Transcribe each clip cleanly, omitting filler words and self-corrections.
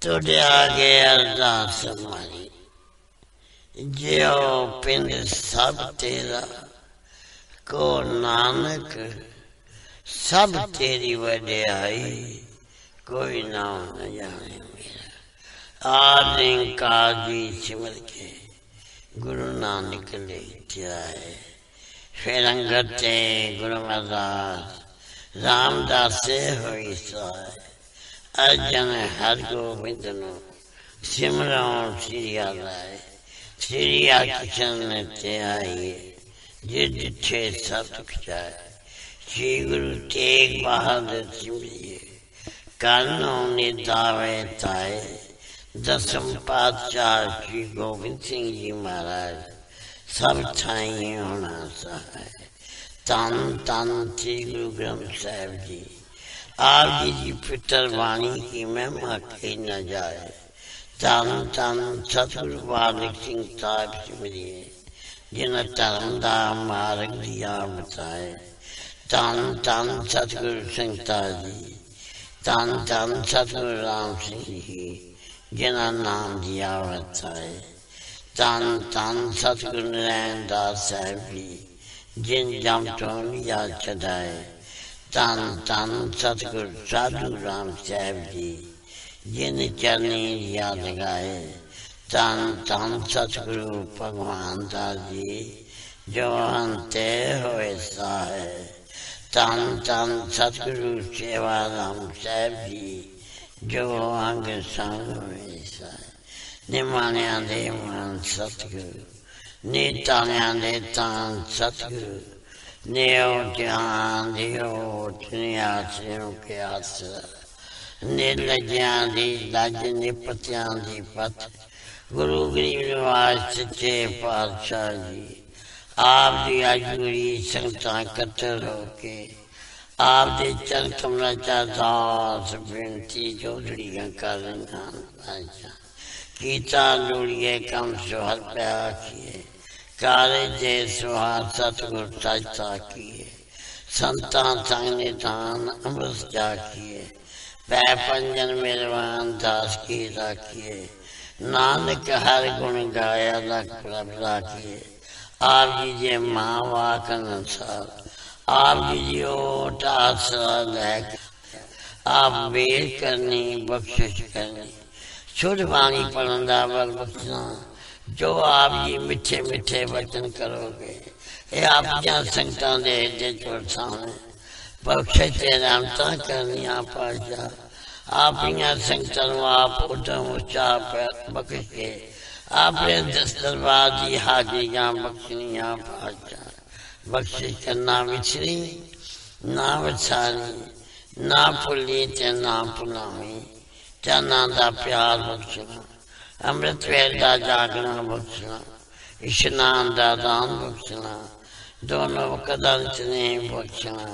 तुझे आगे अरदास हमारी, जो पिंड सब तेरा, को नानक सब तेरी वड्याई, कोई नाम न जाने मेरा। आदि काजी सिमर के गुरु नानक ले जाए, फिर अंगते गुरु अरदास रामदास होई साए। अर्जन हर गोबिंद नो सिमरो श्री आलाए, श्री कृष्ण ते आइए, जिठे सतुख जाए। श्री गुरु तेग बहादुर सिमरिए, कानों ने दावे ताए। दसम पातशाह श्री गोबिंद सिंह जी महाराज, सब ठाई होना सहाय। तन तन श्री गुरु ग्रंथ साहिब जी, आप जी पितर वाणी की महिमा कही न जाए। तन तन सतगुरु बालक सिंह साहिब सिमरिए, जिन धर्म दा मार्ग दिया बताए। तन तन सतगुरु संगता जी, तन तन सतगुरु राम सिंह जी, जिन्ना नाम दिया बताए। तन तन सतगुरु नारायण दास साहिब जी, जिन जम तो लिया चढ़ाए। तन तन सतगुरु साधु राम साहिब जी, जिन चरनी लिया लगाए। तन तन सतगुरु भगवान दास जी, जो अंते होए साहे। तन तन सतगुरु सेवा राम साहिब जी, जो अंग संग होए साहे। निमानिया दे मन सतगुरु, नीतानिया दे तान सतगुरु, नेओ जान दियो आश्रयों के आसरा। निर्लज्ञा दी लज निपत्या दी पथ, गुरु गरीब निवास सच्चे पातशाह जी। आप दी अजूरी संगतां कतर होके, आप दे चरण कमला चा दास बेनती जोड़ियां कर रहा। कीता लोड़िए कम सुहर प्या किए, काले जे सुहार सतगुर सजता किए। संतान संग निधान अमृत जा किए, पै पंजन मेरवान दास की राखिए। नानक हर गुण गाया लख प्रभ राखिए। आप जी जे माँ वाक अनुसार, आप जी जी ओट आसरा लैक। आप बेर करनी बख्शिश करनी, शुद्ध वाणी पढ़ंदा बल बख्शना। जो आप जी मिठे मिठे वचन करोगे, ये आप जहाँ संगतां दे दे चोर सामने बख्शिश ते रहमता करनिया पाशा। आप यहाँ संगतां आप उदम उच्चा बख्श के, आपने दस दरबार दी हाजियां बख्शनिया पाशा। बख्शिश करना विछड़ी ना वसानी, ना भुली ते ना भुलावी। चरना दा प्यार बख्शना, अमृत वेल दा जागना बख्शना, इशनान दा दान बख्शना, दोनों कदम ने बख्शना।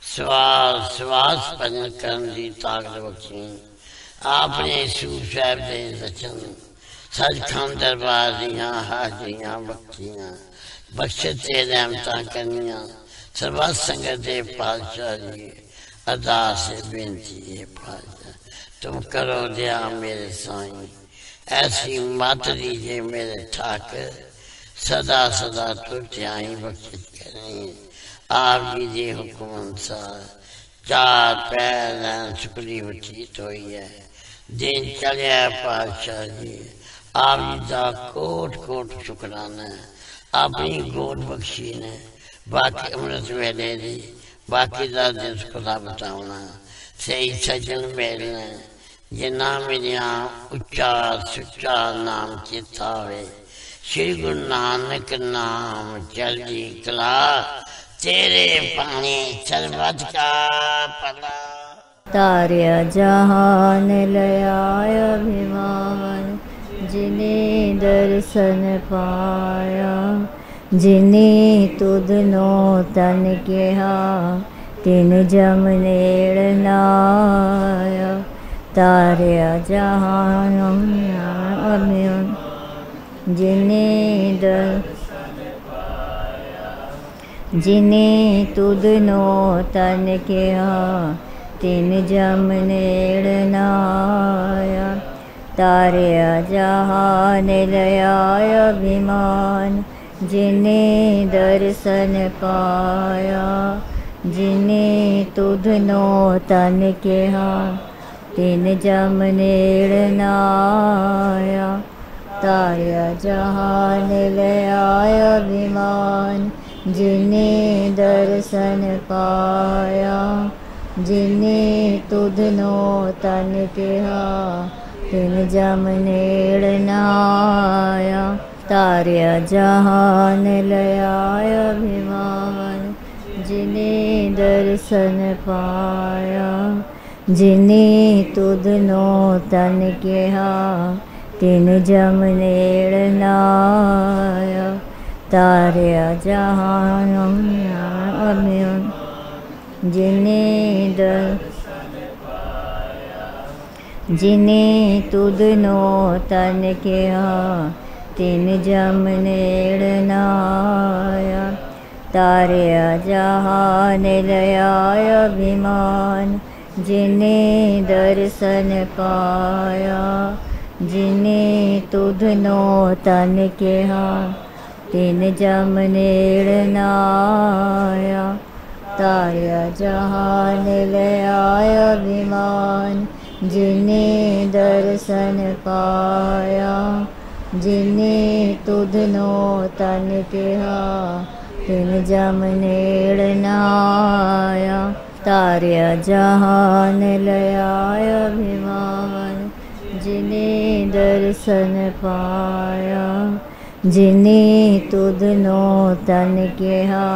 श्वास श्वास भजन करन दी ताकत बख्शनी। आपने सूर साहिब दे रचन, सचखंड दरबार दियां हाजियां बख्शियां। बख्शिश ते रहमतां करनियां, सर्व संगत दे पातशाह जी। अरदास बेनती है पातशाह, तुम करो दया मेरे साईं। ऐसी मत दीजिए मेरे ठाकर, सदा सदा तुझ्याई बख्शिश करें। आप जी दे हुक्म अनुसार चार पैर सुखली बचीत हुई है। दिन चलिया पातशाह जी, आप जी का कोट कोट शुकराना है। अपनी गोद बख्शी ने बाकी अमृत वेले दी, बाकी का दिन खुदा बताना। सही सजन मेलने, जिन्ना मेरिया उच्चा सुच्चा नाम चिता वे। श्री गुरु नानक नाम चढ़ी कला, तेरे पानी सरबत का पला। तार्या जहान लयाय अभिमान, जिन्हें दर्शन पाया। जिन्हें तुध नो तन केहा, तिन जम नेड़ नाया। तार्या जहान अभिमान, जिन्हें तुध नो तन केहा, तिन जम नेड़ नाया। तारिया जहान लयाय अभिमान जिने दर्शन पाया जिने तुधनो तन केहा तिन जम नेड़ नाया तारिया जहान लयाय अभिमान जिने दर्शन पाया जिने तुधनो तन केहा तिन जम नेड़ नाया तारिया जहान लयाय अभिमान जिने दर्शन पाया जिने तुधनो तन केहा तिन जम नेड़ नाया तारिया जहान अभिमान जिने जिने तुधनो तन केहा तिन जम नेड़ नाया तारिया जहान लयाय अभिमान जिने दर्शन पाया जिने तुधनो तन केहा तिन जम नेड़ नाया तारिया जहान लयाय अभिमान जिने दर्शन पाया जिने तुधनो तन केहा तिन जम नेड़ नाया तारिया जहान लयाय अभिमान जिने दर्शन पाया जिने तुधनो तन केहा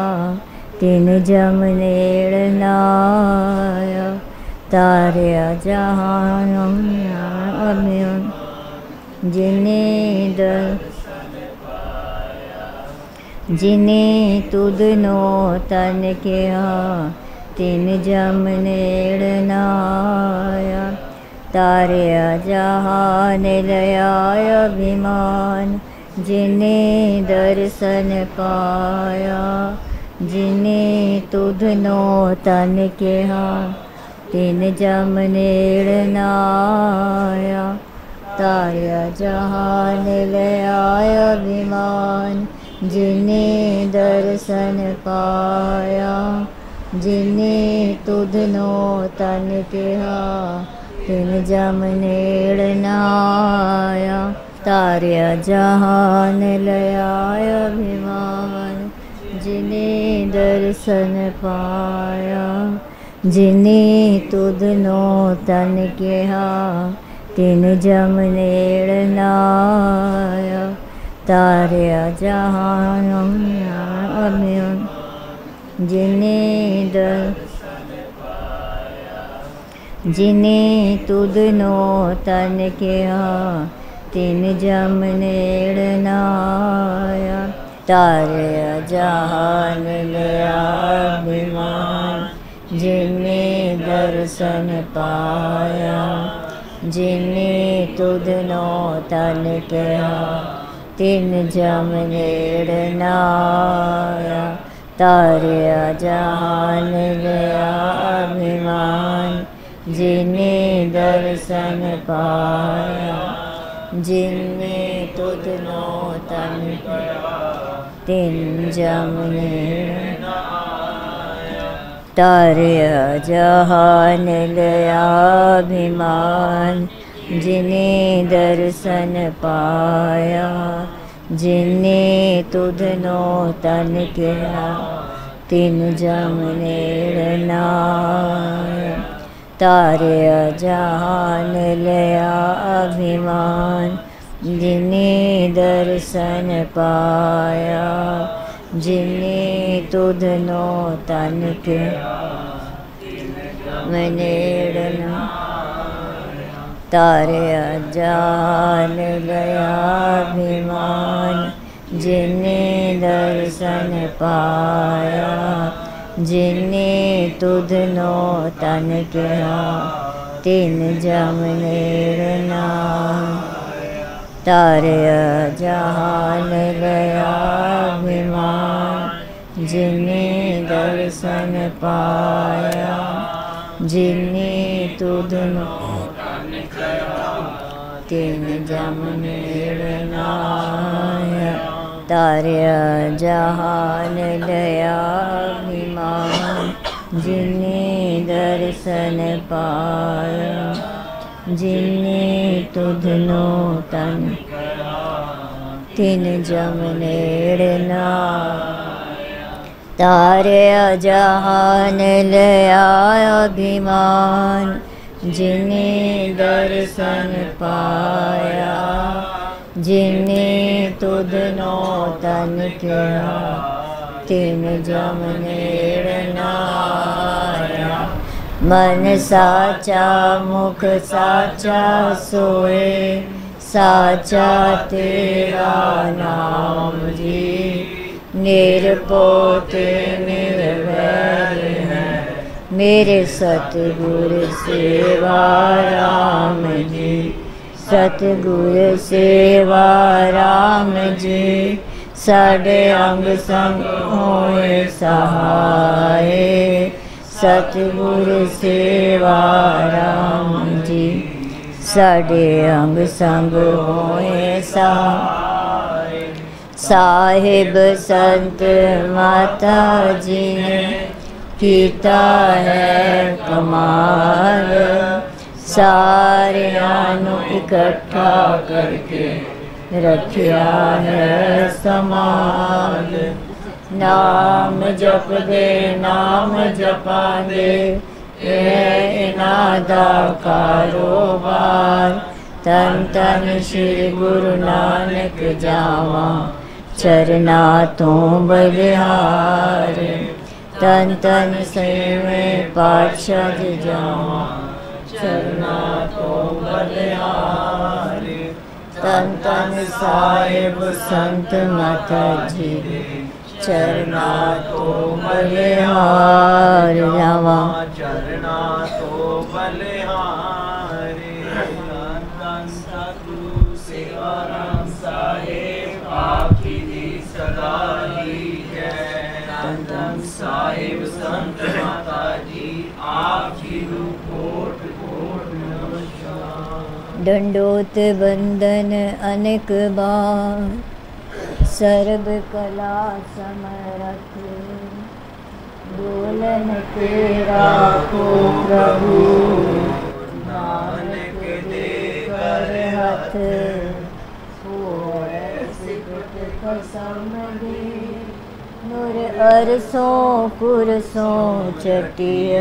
तिन जम नेड़ नाया तारिया जहान अभिमान जिने तुधनो तन केहा तिन जम नेड़ नाया तारिया जहान लयाय अभिमान जिने दर्शन पाया जिने तुधनो तन केहा तिन जम नेड़ नाया तारिया जहान लयाय अभिमान जिने दर्शन पाया जिने तुधनो तन केहा तिन जम नेड़ नाया तारिया जहान लयाय अभिमान जिने दर्शन पाया जिने तुधनो तन केहा तिन जम नेड़ नाया तारिया जहान अभिमान जिने तुधनो तन केहा तिन जम नेड़ नाया तारिया जहान लयाय अभिमान जिने दर्शन पाया जिने तुधनो तन केहा तिन जम नेड़ नाया तारिया जहान लयाय अभिमान जिने दर्शन पाया जिने तुधनो तन केहा तिन जम नेड़ तारिया जहान लयाय अभिमान जिने दर्शन पाया जिने तुधनो तन केहा तिन जम नेड़ नाया तारिया जहान लयाय अभिमान जिने दर्शन पाया जिने तुधनो तन केहा नेड़ तारिया जहान लयाय अभिमान जिने दर्शन पाया जिने तुधनो तन केहा तिन जम नेड़ नाया तारिया जहान लयाय अभिमान जिने दर्शन पाया जिने तुधनो तिन जम नेड़ नाया। तारया जहान दया अभिमान जिने दर्शन पाया। जिने तुधनो तन तिन जम नेड़ नाया। तारया जहान दया अभिमान जिने दर्शन पाया। जिने तुधनो तन क्या तिन जम नेड़ नाया। मन साचा मुख साचा सोए साचा तेरा नाम जी। निरपोते निर्वैर है मेरे सतगुर सेवा राम जी। सतगुर सेवा राम जी। साढ़े अंग संग होए सहाय। सतगुर सेवा राम जी। साढ़े अंग संग होए सहाय। साहिब संत माता जी ने कीता है कमाल। सारियां नू इकट्ठा करके रखिया है समाल। नाम जपदे नाम जपांदे इन्हां दा कारोबार। तन तन श्री गुरु नानक जावा चरना तो बलिहार। तन तन सेवें पातशाह जावा चरना तो बलिहार। तन तन साहिब संत माता जी चरना तो बलिहार जावा चरना तो बलिहार। धन सतगुरु सेवा राम साहिब आपकी दी सदा ही जय। धन धन साहिब संत माता जी आपकी कोट कोट नमस्कार। दंडोत बंदन अनेक बार सर्व कला समरथ। दोलन तेरा को प्रभु नानक दे कर हथ। नूर अरसों पुरसों चटिय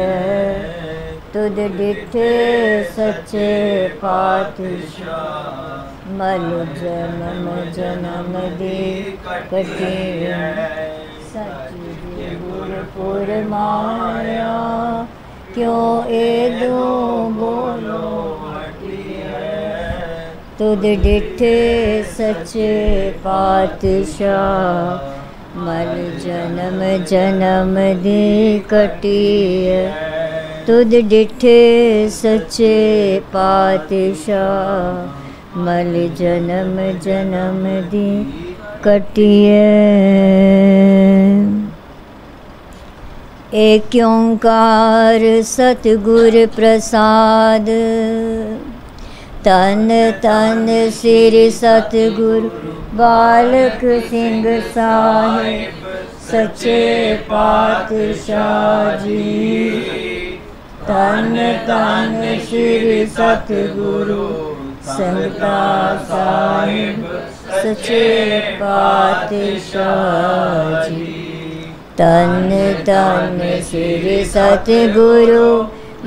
तुद डिठे सच्चे पातशाह। मल जन्म जन्म दी कटिय सच गुरपुर माया। क्यों एदो बोलो तुद डिठे सच्चे पातशाह। मल जन्म जन्म दी कटिय तुद डिठे सच्चे पातशाह। मल जन्म जन्म दी कटिय। एक ओंकार सतगुर प्रसाद। तन तन श्री सतगुरु बालक सिंह साहिब सच्चे पातशाह जी। तन तन श्री सतगुरु संगता साहिब सच्चे पातशाह जी। तन तन श्री सतगुरु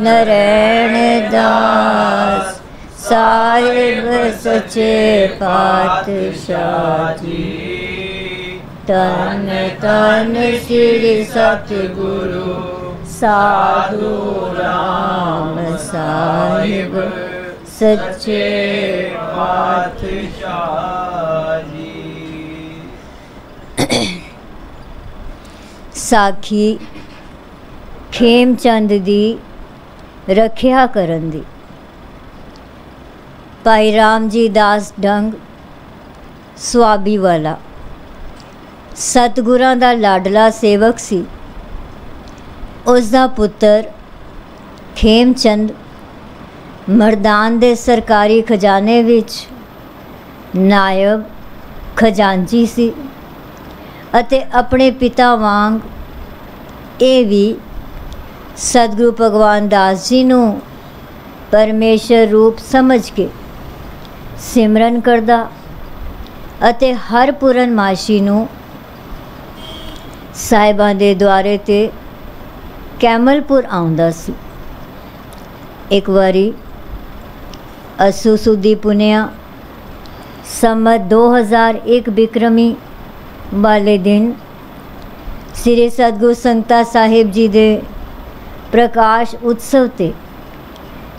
नारायण दास साहिब सच्चे पातशाह जी। तन तन श्री सतगुरु साधु राम साहिब सच्चे पातशाह जी। साखी खेमचंद दी रखिया करन दी। भाई राम जी दास डंग सुआबी वाला सतगुरां दा लाडला सेवक सी। उसदा पुत्र खेमचंद ਮਰਦਾਨ ਦੇ ਸਰਕਾਰੀ ਖਜ਼ਾਨੇ ਵਿੱਚ ਨਾਇਬ ਖਜ਼ਾਨਚੀ ਸੀ ਅਤੇ ਆਪਣੇ ਪਿਤਾ ਵਾਂਗ ਇਹ ਵੀ ਸਤਿਗੁਰੂ ਭਗਵਾਨ ਦਾਸ ਜੀ ਨੂੰ ਪਰਮੇਸ਼ਰ ਰੂਪ ਸਮਝ ਕੇ ਸਿਮਰਨ ਕਰਦਾ ਅਤੇ ਹਰ ਪੂਰਨਮਾਸ਼ੀ ਨੂੰ ਸਾਹਿਬਾਂ ਦੇ ਦੁਆਰੇ 'ਤੇ ਕੈਮਲਪੁਰ ਆਉਂਦਾ ਸੀ। ਇੱਕ ਵਾਰੀ ਅਸੂ ਸੁਦੀ ਪੁਨਿਆ ਸੰਮਤ 2001 ਬਿਕਰਮੀ ਵਾਲੇ ਦਿਨ ਸ੍ਰੀ ਸਤਿਗੁਰੂ ਸੰਗਤਾ ਸਾਹਿਬ ਜੀ ਦੇ ਪ੍ਰਕਾਸ਼ ਉਤਸਵ 'ਤੇ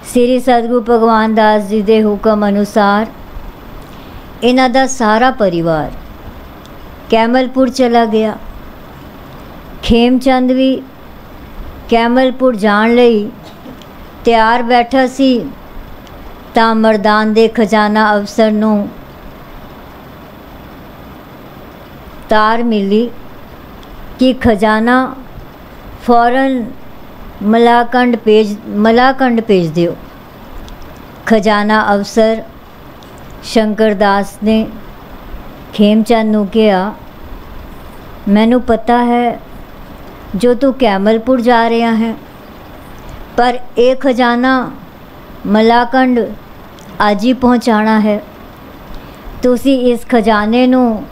ਸ੍ਰੀ ਸਤਿਗੁਰੂ ਭਗਵਾਨ ਦਾਸ ਜੀ ਦੇ ਹੁਕਮ ਅਨੁਸਾਰ ਇਹਨਾਂ ਦਾ ਸਾਰਾ ਪਰਿਵਾਰ ਕੈਮਲਪੁਰ ਚਲਾ ਗਿਆ। ਖੇਮਚੰਦ ਵੀ ਕੈਮਲਪੁਰ ਜਾਣ ਲਈ ਤਿਆਰ ਬੈਠਾ ਸੀ ਤਾਂ ਮਰਦਾਨ ਦੇ ਖਜ਼ਾਨਾ ਅਫਸਰ ਨੂੰ ਤਾਰ ਮਿਲੀ ਕਿ ਖਜ਼ਾਨਾ ਫੌਰਨ ਮਲਾਕੰਡ ਭੇਜ ਦਿਓ। ਖਜ਼ਾਨਾ ਅਫਸਰ ਸ਼ੰਕਰ ਦਾਸ ਨੇ ਖੇਮਚੰਦ ਨੂੰ ਕਿਹਾ, ਮੈਨੂੰ ਪਤਾ ਹੈ ਜੋ ਤੂੰ ਕੈਮਲਪੁਰ ਜਾ ਰਿਹਾ ਹੈ, ਪਰ ਇਹ ਖਜ਼ਾਨਾ ਮਲਾਕੰਡ ਅੱਜ ਹੀ ਪਹੁੰਚਾਉਣਾ ਹੈ। ਤੁਸੀਂ ਇਸ ਖਜ਼ਾਨੇ ਨੂੰ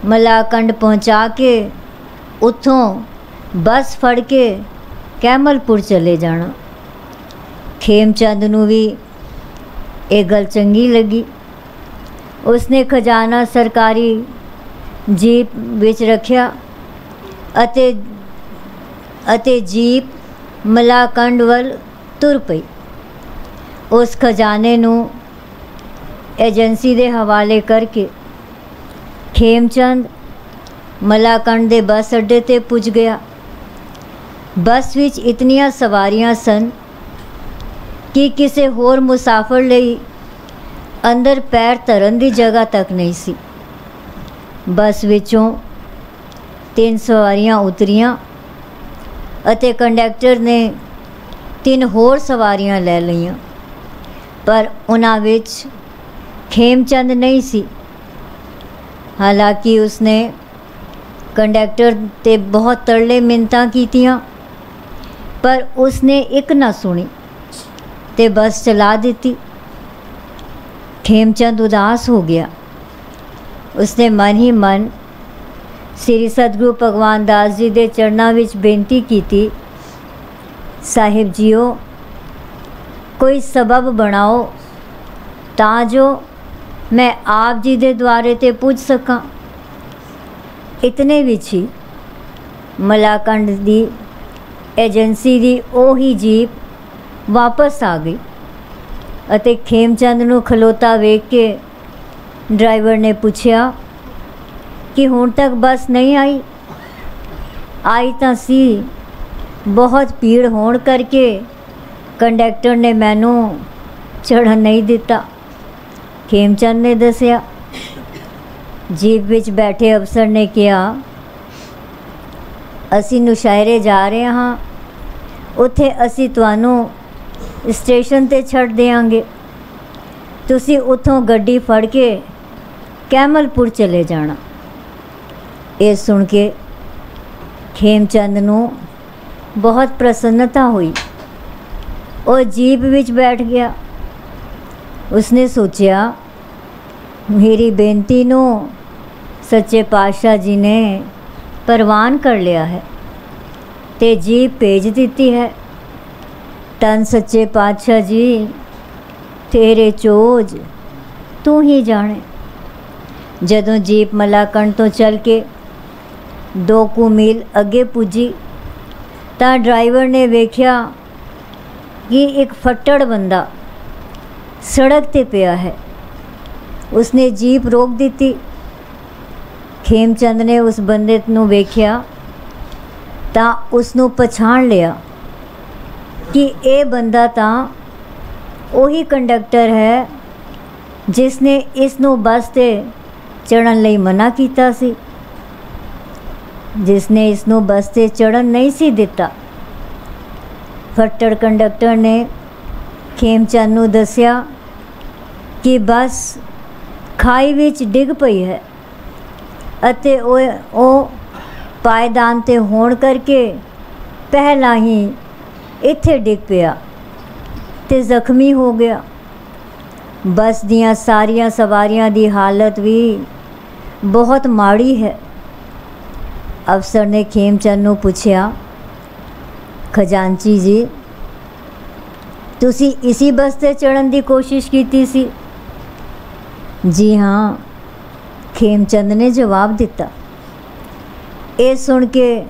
ਮਲਾਕੰਡ ਪਹੁੰਚਾ ਕੇ ਉੱਥੋਂ ਬੱਸ ਫੜ ਕੇ ਕੈਮਲਪੁਰ ਚਲੇ ਜਾਣਾ। ਖੇਮਚੰਦ ਨੂੰ ਵੀ ਇਹ ਗੱਲ ਚੰਗੀ ਲੱਗੀ। ਉਸਨੇ ਖਜ਼ਾਨਾ ਸਰਕਾਰੀ ਜੀਪ ਵਿੱਚ ਰੱਖਿਆ ਅਤੇ ਜੀਪ ਮਲਾਕੰਡ ਵੱਲ ਤੁਰ ਪਈ। ਉਸ ਖਜ਼ਾਨੇ ਨੂੰ ਏਜੰਸੀ ਦੇ ਹਵਾਲੇ ਕਰਕੇ ਖੇਮਚੰਦ ਮਲਾਕੰਡ ਦੇ ਬੱਸ ਅੱਡੇ 'ਤੇ ਪੁੱਜ ਗਿਆ। ਬੱਸ ਵਿੱਚ ਇਤਨੀਆਂ ਸਵਾਰੀਆਂ ਸਨ ਕਿ ਕਿਸੇ ਹੋਰ ਮੁਸਾਫਰ ਲਈ ਅੰਦਰ ਪੈਰ ਧਰਨ ਦੀ ਜਗ੍ਹਾ ਤੱਕ ਨਹੀਂ ਸੀ। ਬੱਸ ਵਿੱਚੋਂ 3 ਸਵਾਰੀਆਂ ਉਤਰੀਆਂ ਅਤੇ ਕੰਡਕਟਰ ਨੇ 3 ਹੋਰ ਸਵਾਰੀਆਂ ਲੈ ਲਈਆਂ, ਪਰ ਉਹਨਾਂ ਵਿੱਚ ਖੇਮਚੰਦ ਨਹੀਂ ਸੀ। ਹਾਲਾਂਕਿ ਉਸਨੇ ਕੰਡਕਟਰ 'ਤੇ ਬਹੁਤ ਤਰਲੇ ਮਿੰਨਤਾਂ ਕੀਤੀਆਂ, ਪਰ ਉਸਨੇ ਇੱਕ ਨਾ ਸੁਣੀ ਤੇ ਬੱਸ ਚਲਾ ਦਿੱਤੀ। ਖੇਮਚੰਦ ਉਦਾਸ ਹੋ ਗਿਆ। ਉਸਨੇ ਮਨ ਹੀ ਮਨ ਸ੍ਰੀ ਸਤਿਗੁਰੂ ਭਗਵਾਨ ਦਾਸ ਜੀ ਦੇ ਚਰਨਾਂ ਵਿੱਚ ਬੇਨਤੀ ਕੀਤੀ, ਸਾਹਿਬ ਜੀਓ, ਕੋਈ ਸਬਬ ਬਣਾਓ ਤਾਂ ਜੋ ਮੈਂ ਆਪ ਜੀ ਦੇ ਦੁਆਰੇ 'ਤੇ ਪੁੱਜ ਸਕਾਂ। ਇਤਨੇ ਵਿੱਚ ਹੀ ਮਲਾਕੰਡ ਦੀ ਏਜੰਸੀ ਦੀ ਉਹੀ ਜੀਪ ਵਾਪਸ ਆ ਗਈ ਅਤੇ ਖੇਮਚੰਦ ਨੂੰ ਖਲੋਤਾ ਵੇਖ ਕੇ ਡਰਾਈਵਰ ਨੇ ਪੁੱਛਿਆ ਕਿ ਹੁਣ ਤੱਕ ਬੱਸ ਨਹੀਂ ਆਈ ਤਾਂ ਸੀ, ਬਹੁਤ ਭੀੜ ਹੋਣ ਕਰਕੇ ਕੰਡਕਟਰ ਨੇ ਮੈਨੂੰ ਚੜ੍ਹਨ ਨਹੀਂ ਦਿੱਤਾ। ਖੇਮਚੰਦ ਨੇ ਦੱਸਿਆ। ਜੀਪ ਵਿੱਚ ਬੈਠੇ ਅਫਸਰ ਨੇ ਕਿਹਾ, ਅਸੀਂ ਨੁਸ਼ਹਿਰੇ ਜਾ ਰਹੇ ਹਾਂ, ਉੱਥੇ ਅਸੀਂ ਤੁਹਾਨੂੰ ਸਟੇਸ਼ਨ 'ਤੇ ਛੱਡ ਦਿਆਂਗੇ। ਤੁਸੀਂ ਉੱਥੋਂ ਗੱਡੀ ਫੜ ਕੇ ਕੈਮਲਪੁਰ ਚਲੇ ਜਾਣਾ। ਇਹ ਸੁਣ ਕੇ ਖੇਮਚੰਦ ਨੂੰ ਬਹੁਤ ਪ੍ਰਸੰਨਤਾ ਹੋਈ। ਉਹ ਜੀਪ ਵਿੱਚ ਬੈਠ ਗਿਆ। ਉਸਨੇ ਸੋਚਿਆ, ਮੇਰੀ ਬੇਨਤੀ ਨੂੰ ਸੱਚੇ ਪਾਤਸ਼ਾਹ ਜੀ ਨੇ ਪ੍ਰਵਾਨ ਕਰ ਲਿਆ ਹੈ ਤੇ ਜੀਪ ਭੇਜ ਦਿੱਤੀ ਹੈ। ਧੰਨ ਸੱਚੇ ਪਾਤਸ਼ਾਹ ਜੀ, ਤੇਰੇ ਚੋਜ ਤੂੰ ਹੀ ਜਾਣੇ। ਜਦੋਂ ਜੀਪ ਮਲਾਕੰਡ ਤੋਂ ਚੱਲ ਕੇ 2 ਕੁ ਮੀਲ ਅੱਗੇ ਪੁੱਜੀ ਤਾਂ ਡਰਾਈਵਰ ਨੇ ਵੇਖਿਆ ਕਿ ਇੱਕ ਫੱਟੜ ਬੰਦਾ ਸੜਕ 'ਤੇ ਪਿਆ ਹੈ। ਉਸਨੇ ਜੀਪ ਰੋਕ ਦਿੱਤੀ। ਖੇਮਚੰਦ ਨੇ ਉਸ ਬੰਦੇ ਨੂੰ ਵੇਖਿਆ ਤਾਂ ਉਸ ਨੂੰ ਪਛਾਣ ਲਿਆ ਕਿ ਇਹ ਬੰਦਾ ਤਾਂ ਉਹੀ ਕੰਡਕਟਰ ਹੈ ਜਿਸ ਨੇ ਇਸ ਨੂੰ ਬੱਸ 'ਤੇ ਚੜ੍ਹਨ ਲਈ ਮਨਾ ਕੀਤਾ ਸੀ, ਜਿਸ ਨੇ ਇਸ ਨੂੰ ਬੱਸ 'ਤੇ ਚੜ੍ਹਨ ਨਹੀਂ ਸੀ ਦਿੱਤਾ। ਫੱਟੜ ਕੰਡਕਟਰ ਨੇ ਖੇਮਚੰਦ ਨੂੰ ਦੱਸਿਆ ਕਿ ਬੱਸ ਖਾਈ ਵਿੱਚ ਡਿੱਗ ਪਈ ਹੈ ਅਤੇ ਉਹ ਪਾਇਦਾਨ 'ਤੇ ਹੋਣ ਕਰਕੇ ਪਹਿਲਾਂ ਹੀ ਇੱਥੇ ਡਿੱਗ ਪਿਆ ਤੇ ਜ਼ਖਮੀ ਹੋ ਗਿਆ। ਬੱਸ ਦੀਆਂ ਸਾਰੀਆਂ ਸਵਾਰੀਆਂ ਦੀ ਹਾਲਤ ਵੀ ਬਹੁਤ ਮਾੜੀ ਹੈ। ਅਫਸਰ ਨੇ ਖੇਮਚੰਦ ਨੂੰ ਪੁੱਛਿਆ, ਖਜ਼ਾਨਚੀ ਜੀ, ਤੁਸੀਂ ਇसी ਬੱਸ 'ਤੇ ਚੜ੍ਹਨ ਦੀ ਕੋਸ਼ਿਸ਼ ਕੀਤੀ ਸੀ? ਜੀ ਹਾਂ, ਖੇਮਚੰਦ ਨੇ ਜਵਾਬ ਦਿੱਤਾ। ਇਹ ਸੁਣ ਕੇ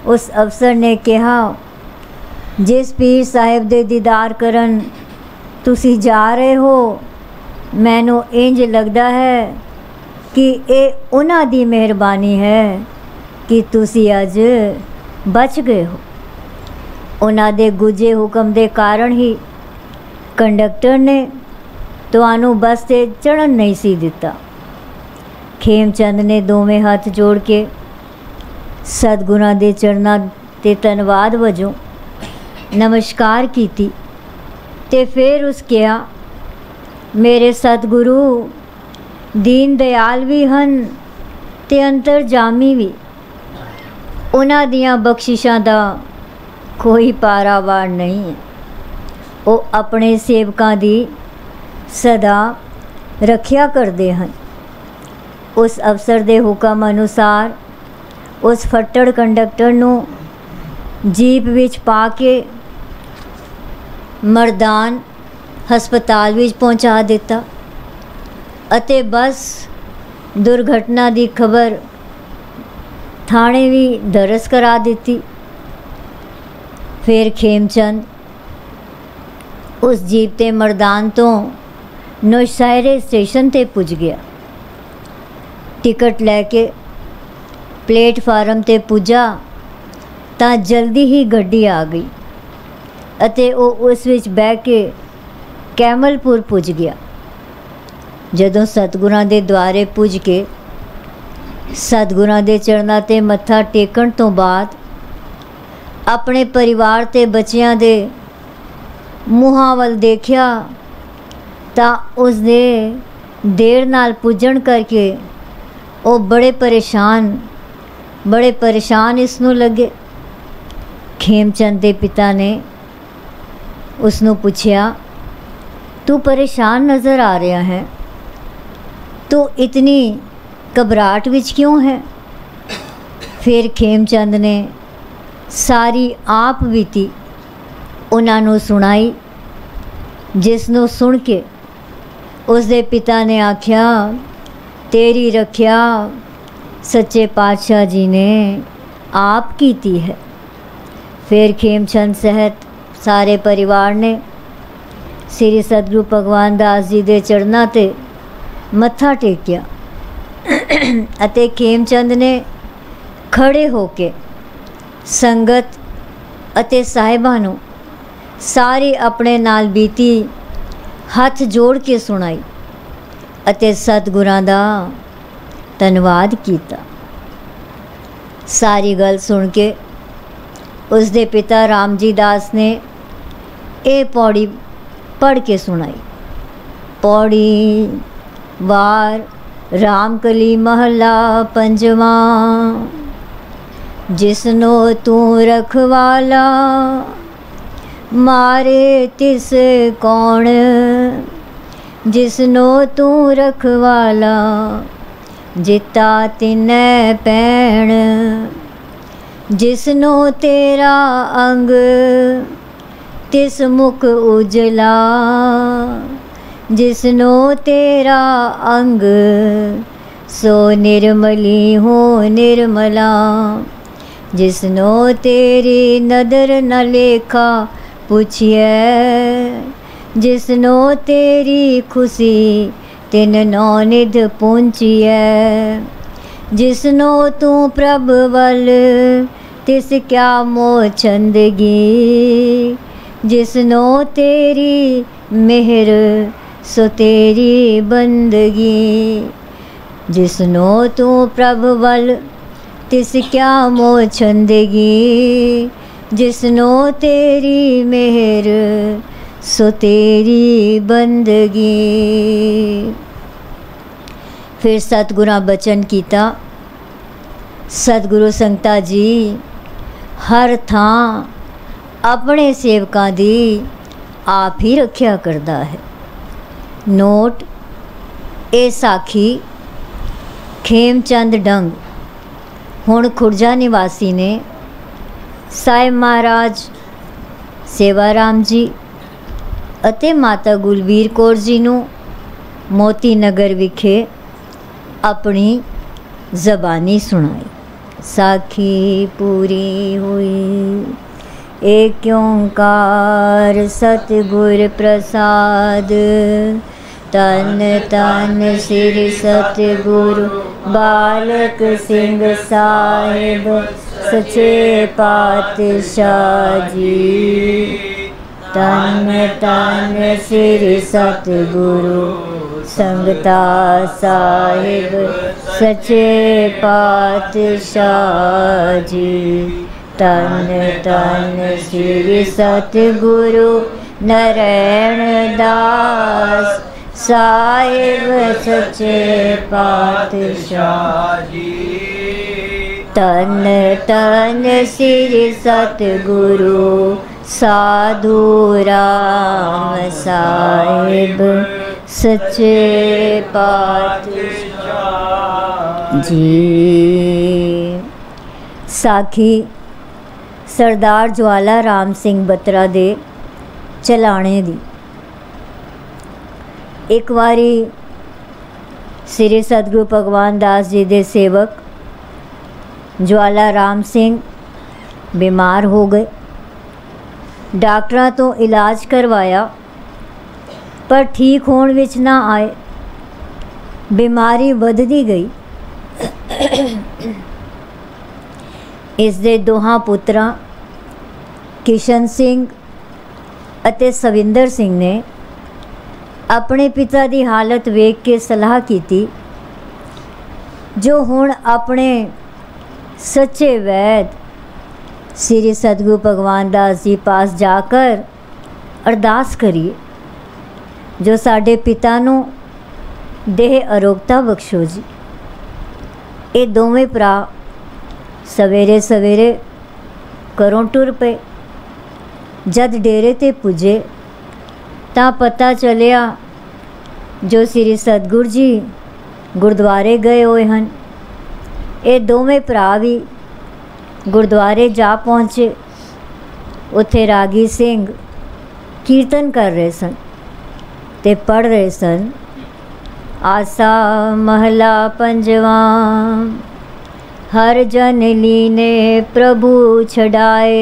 ਉਸ ਅਫਸਰ ਨੇ ਕਿਹਾ, ਜਿਸ ਪੀਰ ਸਾਹਿਬ ਦੇ ਦੀਦਾਰ ਕਰਨ ਤੁਸੀਂ ਜਾ ਰਹੇ ਹੋ, ਮੈਨੂੰ ਇੰਜ ਲੱਗਦਾ ਹੈ ਕਿ ਇਹ ਉਹਨਾਂ ਦੀ ਮਿਹਰਬਾਨੀ ਹੈ ਕਿ ਤੁਸੀਂ ਅੱਜ ਬਚ ਗਏ ਹੋ। ਉਹਨਾਂ ਦੇ ਗੁੱਝੇ ਹੁਕਮ ਦੇ ਕਾਰਨ ਹੀ ਕੰਡਕਟਰ ਨੇ ਤੁਹਾਨੂੰ ਬੱਸ 'ਤੇ ਚੜ੍ਹਨ ਨਹੀਂ ਸੀ ਦਿੱਤਾ। ਖੇਮਚੰਦ ਨੇ ਦੋਵੇਂ ਹੱਥ ਜੋੜ ਕੇ ਸਤਿਗੁਰਾਂ ਦੇ ਚਰਨਾਂ 'ਤੇ ਧੰਨਵਾਦ ਵਜੋਂ ਨਮਸਕਾਰ ਕੀਤੀ ਤੇ ਫਿਰ ਉਸ ਕਿਹਾ, ਮੇਰੇ ਸਤਿਗੁਰੂ ਦੀਨ ਦਿਆਲ ਵੀ ਹਨ ਤੇ ਅੰਤਰਜਾਮੀ ਵੀ। ਉਹਨਾਂ ਦੀਆਂ ਬਖਸ਼ਿਸ਼ਾਂ ਦਾ ਕੋਈ ਪਾਰਾਵਾਰ ਨਹੀਂ ਹੈ। ਉਹ ਆਪਣੇ ਸੇਵਕਾਂ ਦੀ ਸਦਾ ਰੱਖਿਆ ਕਰਦੇ ਹਨ। ਉਸ ਅਫਸਰ ਦੇ ਹੁਕਮ ਅਨੁਸਾਰ ਉਸ ਫੱਟੜ ਕੰਡਕਟਰ ਨੂੰ ਜੀਪ ਵਿੱਚ ਪਾ ਕੇ ਮਰਦਾਨ ਹਸਪਤਾਲ ਵਿੱਚ ਪਹੁੰਚਾ ਦਿੱਤਾ ਅਤੇ ਬੱਸ ਦੁਰਘਟਨਾ ਦੀ ਖਬਰ ਥਾਣੇ ਵੀ ਦਰਜ ਕਰਾ ਦਿੱਤੀ। ਫਿਰ ਖੇਮਚੰਦ ਉਸ ਜੀਪ 'ਤੇ ਮਰਦਾਨ ਤੋਂ ਨੌਸ਼ਹਿਰੇ ਸਟੇਸ਼ਨ 'ਤੇ ਪੁੱਜ ਗਿਆ। ਟਿਕਟ ਲੈ ਕੇ ਪਲੇਟਫਾਰਮ 'ਤੇ ਪੁੱਜਾ ਤਾਂ ਜਲਦੀ ਹੀ ਗੱਡੀ ਆ ਗਈ ਅਤੇ ਉਹ ਉਸ ਵਿੱਚ ਬਹਿ ਕੇ ਕੈਮਲਪੁਰ ਪੁੱਜ ਗਿਆ। ਜਦੋਂ ਸਤਿਗੁਰਾਂ ਦੇ ਦੁਆਰੇ ਪੁੱਜ ਕੇ ਸਤਿਗੁਰਾਂ ਦੇ ਚਰਨਾਂ 'ਤੇ ਮੱਥਾ ਟੇਕਣ ਤੋਂ ਬਾਅਦ ਆਪਣੇ ਪਰਿਵਾਰ ਤੇ ਬੱਚਿਆਂ ਦੇ ਮੂੰਹਾਂ ਵੱਲ ਦੇਖਿਆ ਤਾਂ ਉਸ ਦੇ ਦੇਰ ਨਾਲ ਪੁੱਜਣ ਕਰਕੇ ਉਹ ਬੜੇ ਪਰੇਸ਼ਾਨ ਇਸ ਨੂੰ ਲੱਗੇ। ਖੇਮਚੰਦ ਦੇ ਪਿਤਾ ਨੇ ਉਸ ਨੂੰ ਪੁੱਛਿਆ, ਤੂੰ ਪਰੇਸ਼ਾਨ ਨਜ਼ਰ ਆ ਰਿਹਾ ਹੈ, ਤੂੰ ਇਤਨੀ ਘਬਰਾਹਟ ਵਿੱਚ ਕਿਉਂ ਹੈ? ਫਿਰ ਖੇਮਚੰਦ ਨੇ ਸਾਰੀ ਆਪ ਬੀਤੀ ਉਹਨਾਂ ਨੂੰ ਸੁਣਾਈ, ਜਿਸ ਨੂੰ ਸੁਣ ਕੇ ਉਸ ਦੇ ਪਿਤਾ ਨੇ ਆਖਿਆ, ਤੇਰੀ ਰੱਖਿਆ ਸੱਚੇ ਪਾਤਸ਼ਾਹ ਜੀ ਨੇ ਆਪ ਕੀਤੀ ਹੈ। ਫਿਰ ਖੇਮਚੰਦ ਸਹਿਤ ਸਾਰੇ ਪਰਿਵਾਰ ਨੇ ਸ੍ਰੀ ਸਤਿਗੁਰੂ ਭਗਵਾਨ ਦਾਸ ਜੀ ਦੇ ਚਰਨਾਂ 'ਤੇ ਮੱਥਾ ਟੇਕਿਆ ਅਤੇ ਖੇਮਚੰਦ ਨੇ ਖੜੇ ਹੋ ਕੇ ਸੰਗਤ ਅਤੇ ਸਾਹਿਬਾਂ ਨੂੰ ਸਾਰੀ ਆਪਣੇ ਨਾਲ ਬੀਤੀ ਹੱਥ ਜੋੜ ਕੇ ਸੁਣਾਈ ਅਤੇ ਸਤਿਗੁਰਾਂ ਦਾ ਧੰਨਵਾਦ ਕੀਤਾ। ਸਾਰੀ ਗੱਲ ਸੁਣ ਕੇ ਉਸ ਦੇ ਪਿਤਾ ਰਾਮਜੀ ਦਾਸ ਨੇ ਇਹ ਪੌੜੀ ਪੜ੍ਹ ਕੇ ਸੁਣਾਈ। ਪੌੜੀ ਵਾਰ ਰਾਮਕਲੀ ਮਹੱਲਾ ਪੰਜਵਾਂ। ਜਿਸਨੋ ਤੂੰ ਰਖਵਾਲਾ ਮਾਰੇ ਤਿਸ ਕੌਣ, ਜਿਸਨੋ ਤੂੰ ਰਖਵਾਲਾ ਜਿਤਾ ਤਿਨੈ ਪੈਣ। ਜਿਸਨੋ ਤੇਰਾ ਅੰਗ ਤਿਸ ਮੁਖ ਉਜਲਾ, ਜਿਸਨੋ ਤੇਰਾ ਅੰਗ ਸੋ ਨਿਰਮਲੀ ਹੋ ਨਿਰਮਲਾ। जिसनो तेरी नदर न लेखा पुछिए, जिसनो तेरी खुशी तिन नौ निध पूंचिए। जिसनो तू प्रभ वल तिस क्या मोह छंदगी, जिसनो तेरी मेहर सो तेरी बंदगी। जिसनो तू प्रभ वल तिस क्या मोह छंदगी, जिसनो तेरी मेहर सो तेरी बंदगी। फिर सतगुरां बचन कीता, सतगुरु संगता जी हर थां अपने सेवकां दी आप ही रखिया करदा है। नोट ए साखी खेमचंद डंग हुण खुर्जा निवासी ने साहिब महाराज सेवाराम जी ਅਤੇ माता गुलबीर कौर जी नूं मोती नगर विखे अपनी ज़बानी सुनाई। साखी पूरी हुई। एक ओंकार सतगुर प्रसाद। तन तन श्री सतगुरु बालक सिंह साहिब सच्चे पातशाह जी। तन तन श्री सतगुरु संगता साहिब सच्चे पातशाह जी। तन तन श्री सतगुरु नारायण दास साहिब सच्चे पातशाह जी। तन तन श्री सतगुरु साधु राम साहिब सच्चे पातशाह जी। साखी सरदार ज्वाला राम सिंह बत्रा दे चलाने दी। एक बारी श्री सतगुरु भगवान दास जी दे सेवक ज्वाला राम सिंह बीमार हो गए। डॉक्टरां तो इलाज करवाया पर ठीक होने विच ना आए। बीमारी वधदी गई। इस दे दोहां पुत्रां किशन सिंह अते सविंदर सिंह ने अपने पिता की हालत वेख के सलाह की जो हुण अपने सच्चे वैद श्री सतगुरु भगवान दास जी पास जाकर अरदास करिए जो साडे पिता नूं देह अरोगता बख्शो जी। ये दोवें भरा सवेरे सवेरे घरों टुर पे। जद डेरे ते पुजे तां पता चलिया जो श्री सतगुरु जी गुरुद्वारे गए हुए हैं। ये दोवें भरा भी गुरुद्वारे जा पहुँचे। उत्थे रागी सिंह कीर्तन कर रहे सन ते पढ़ रहे सन। आसा महला पंजवा। हर जन लीने प्रभु छड़ाए।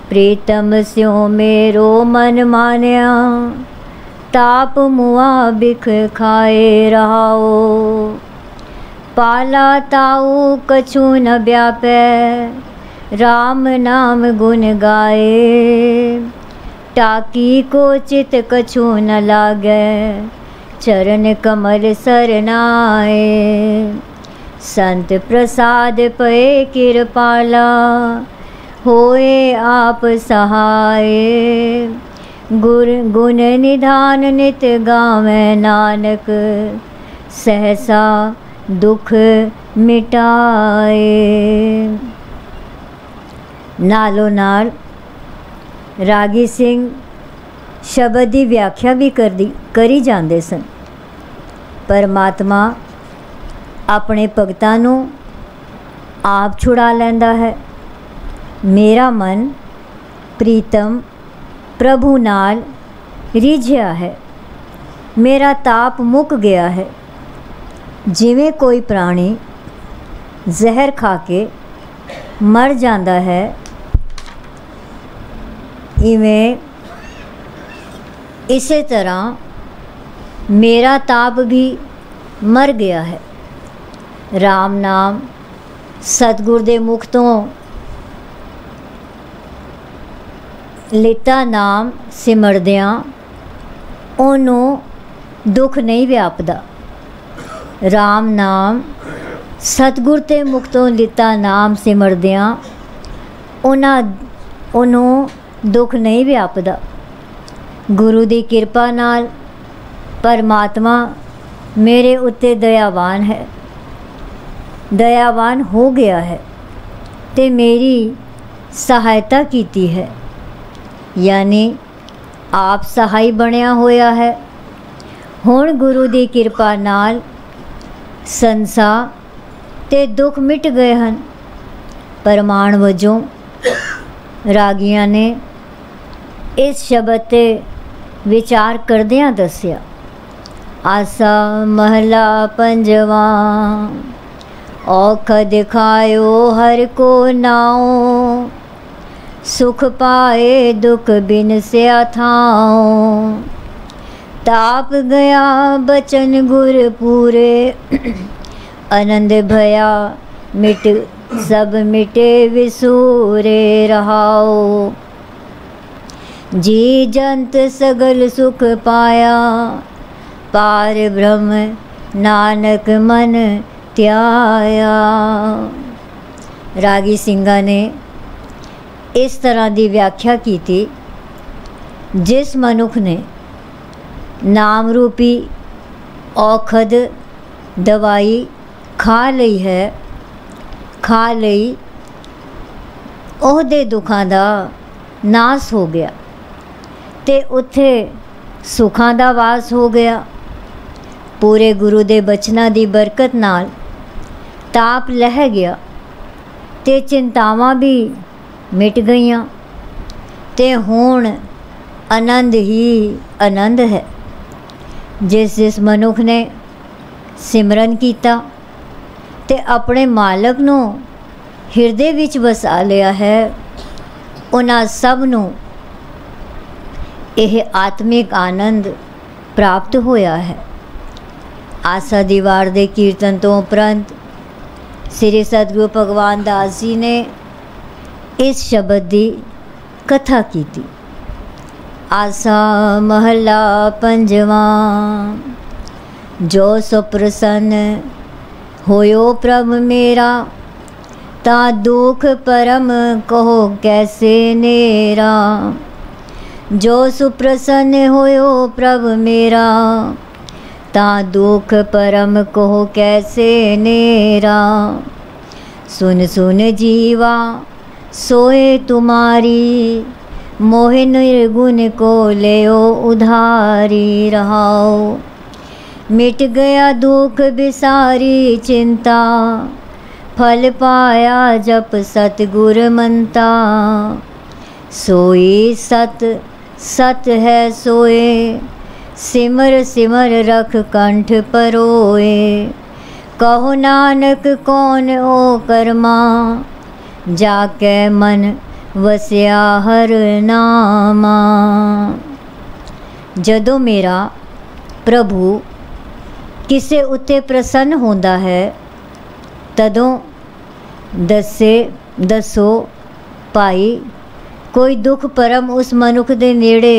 प्रीतम स्यों मेरो मन मान्या। ताप मुआ बिख खाए रहाओ। पाला ताऊ कछु न व्यापै। राम नाम गुण गाए। टाकी को चित कछु न लागे। चरण कमल सरनाए। संत प्रसाद पे कृपाला। होए आप सहाय। गुण निधान नित गावे नानक। सहसा दुख मिटाए। नालो नाल रागी सिंह शब्द की व्याख्या भी करी जाते सन। परमात्मा अपने भगतां नूं आप छुड़ा लैंदा है। मेरा मन प्रीतम प्रभु नाल रिझिया है। मेरा ताप मुक गया है। जिवें कोई प्राणी जहर खा के मर जाता है इवें इसे तरह मेरा ताप भी मर गया है। राम नाम सतगुर दे मुख तो लिता नाम सिमरदियां ओनों दुख नहीं व्यापदा। राम नाम सतगुर ते मुख तो लिता नाम सिमरदियां ओनों दुख नहीं व्यापदा। गुरु दी किरपा नाल परमात्मा मेरे उत्ते दयावान है, दयावान हो गया है ते मेरी सहायता कीती है, यानी आप सहाय बनया होया है। हुण गुरु दी किरपा नाल संसार ते दुख मिट गए हन। प्रमाण वजों रागियां ने इस शब्द ते विचार करदियां दस्या। आसा महला पंजवा, औखद खायो हर को नाओ, सुख पाए दुख बिन से अथाओ, ताप गया बचन गुर पूरे, आनंद भया मिट सब मिटे विसूरे रहाओ, जी जंत सगल सुख पाया, पार ब्रह्म नानक मन त्याया। रागी सिंगा ने इस तरह की व्याख्या की थी, जिस मनुख ने नाम रूपी औखद दवाई खा लई है, खा लई, ਉਹਦੇ दुखां ਦਾ नाश हो गया ते उत्थे सुखां दा वास हो गया। पूरे गुरु दे बचनां दी बरकत नाल ताप लह गया ते चिंतावां भी मिट गईयां ते हुण आनंद ही आनंद है। जिस जिस मनुख ने सिमरन कीता ते अपने मालक नूं हिरदे विच वसा लिया है, उन्हां सब नूं यह आत्मिक आनंद प्राप्त होया है। आसा दी वार दे कीर्तन तो उपरंत श्री सतगुरु भगवान दास जी ने इस शब्द की कथा की थी। आसा महला पंजवा, जो सुप्रसन्न होयो प्रभ मेरा, ता दुख परम कहो कैसे नेरा। जो सुप्रसन्न होयो प्रभ मेरा, ता दुख परम कहो कैसे नेरा। सुन सुन जीवा सोए तुम्हारी, मोह निर्गुण को लेओ उधारी रहाओ। मिट गया दुख बिसारी चिंता, फल पाया जप सतगुर मनता। सोई सत सत है सोए, सिमर सिमर रख कंठ परोए। कहो नानक कौन ओ कर्मा, जाके मन वसिया हर नामा। जदों मेरा प्रभु किसे उत्ते प्रसन्न होंदा है, तदों दसो भाई कोई दुख परम उस मनुख दे नेड़े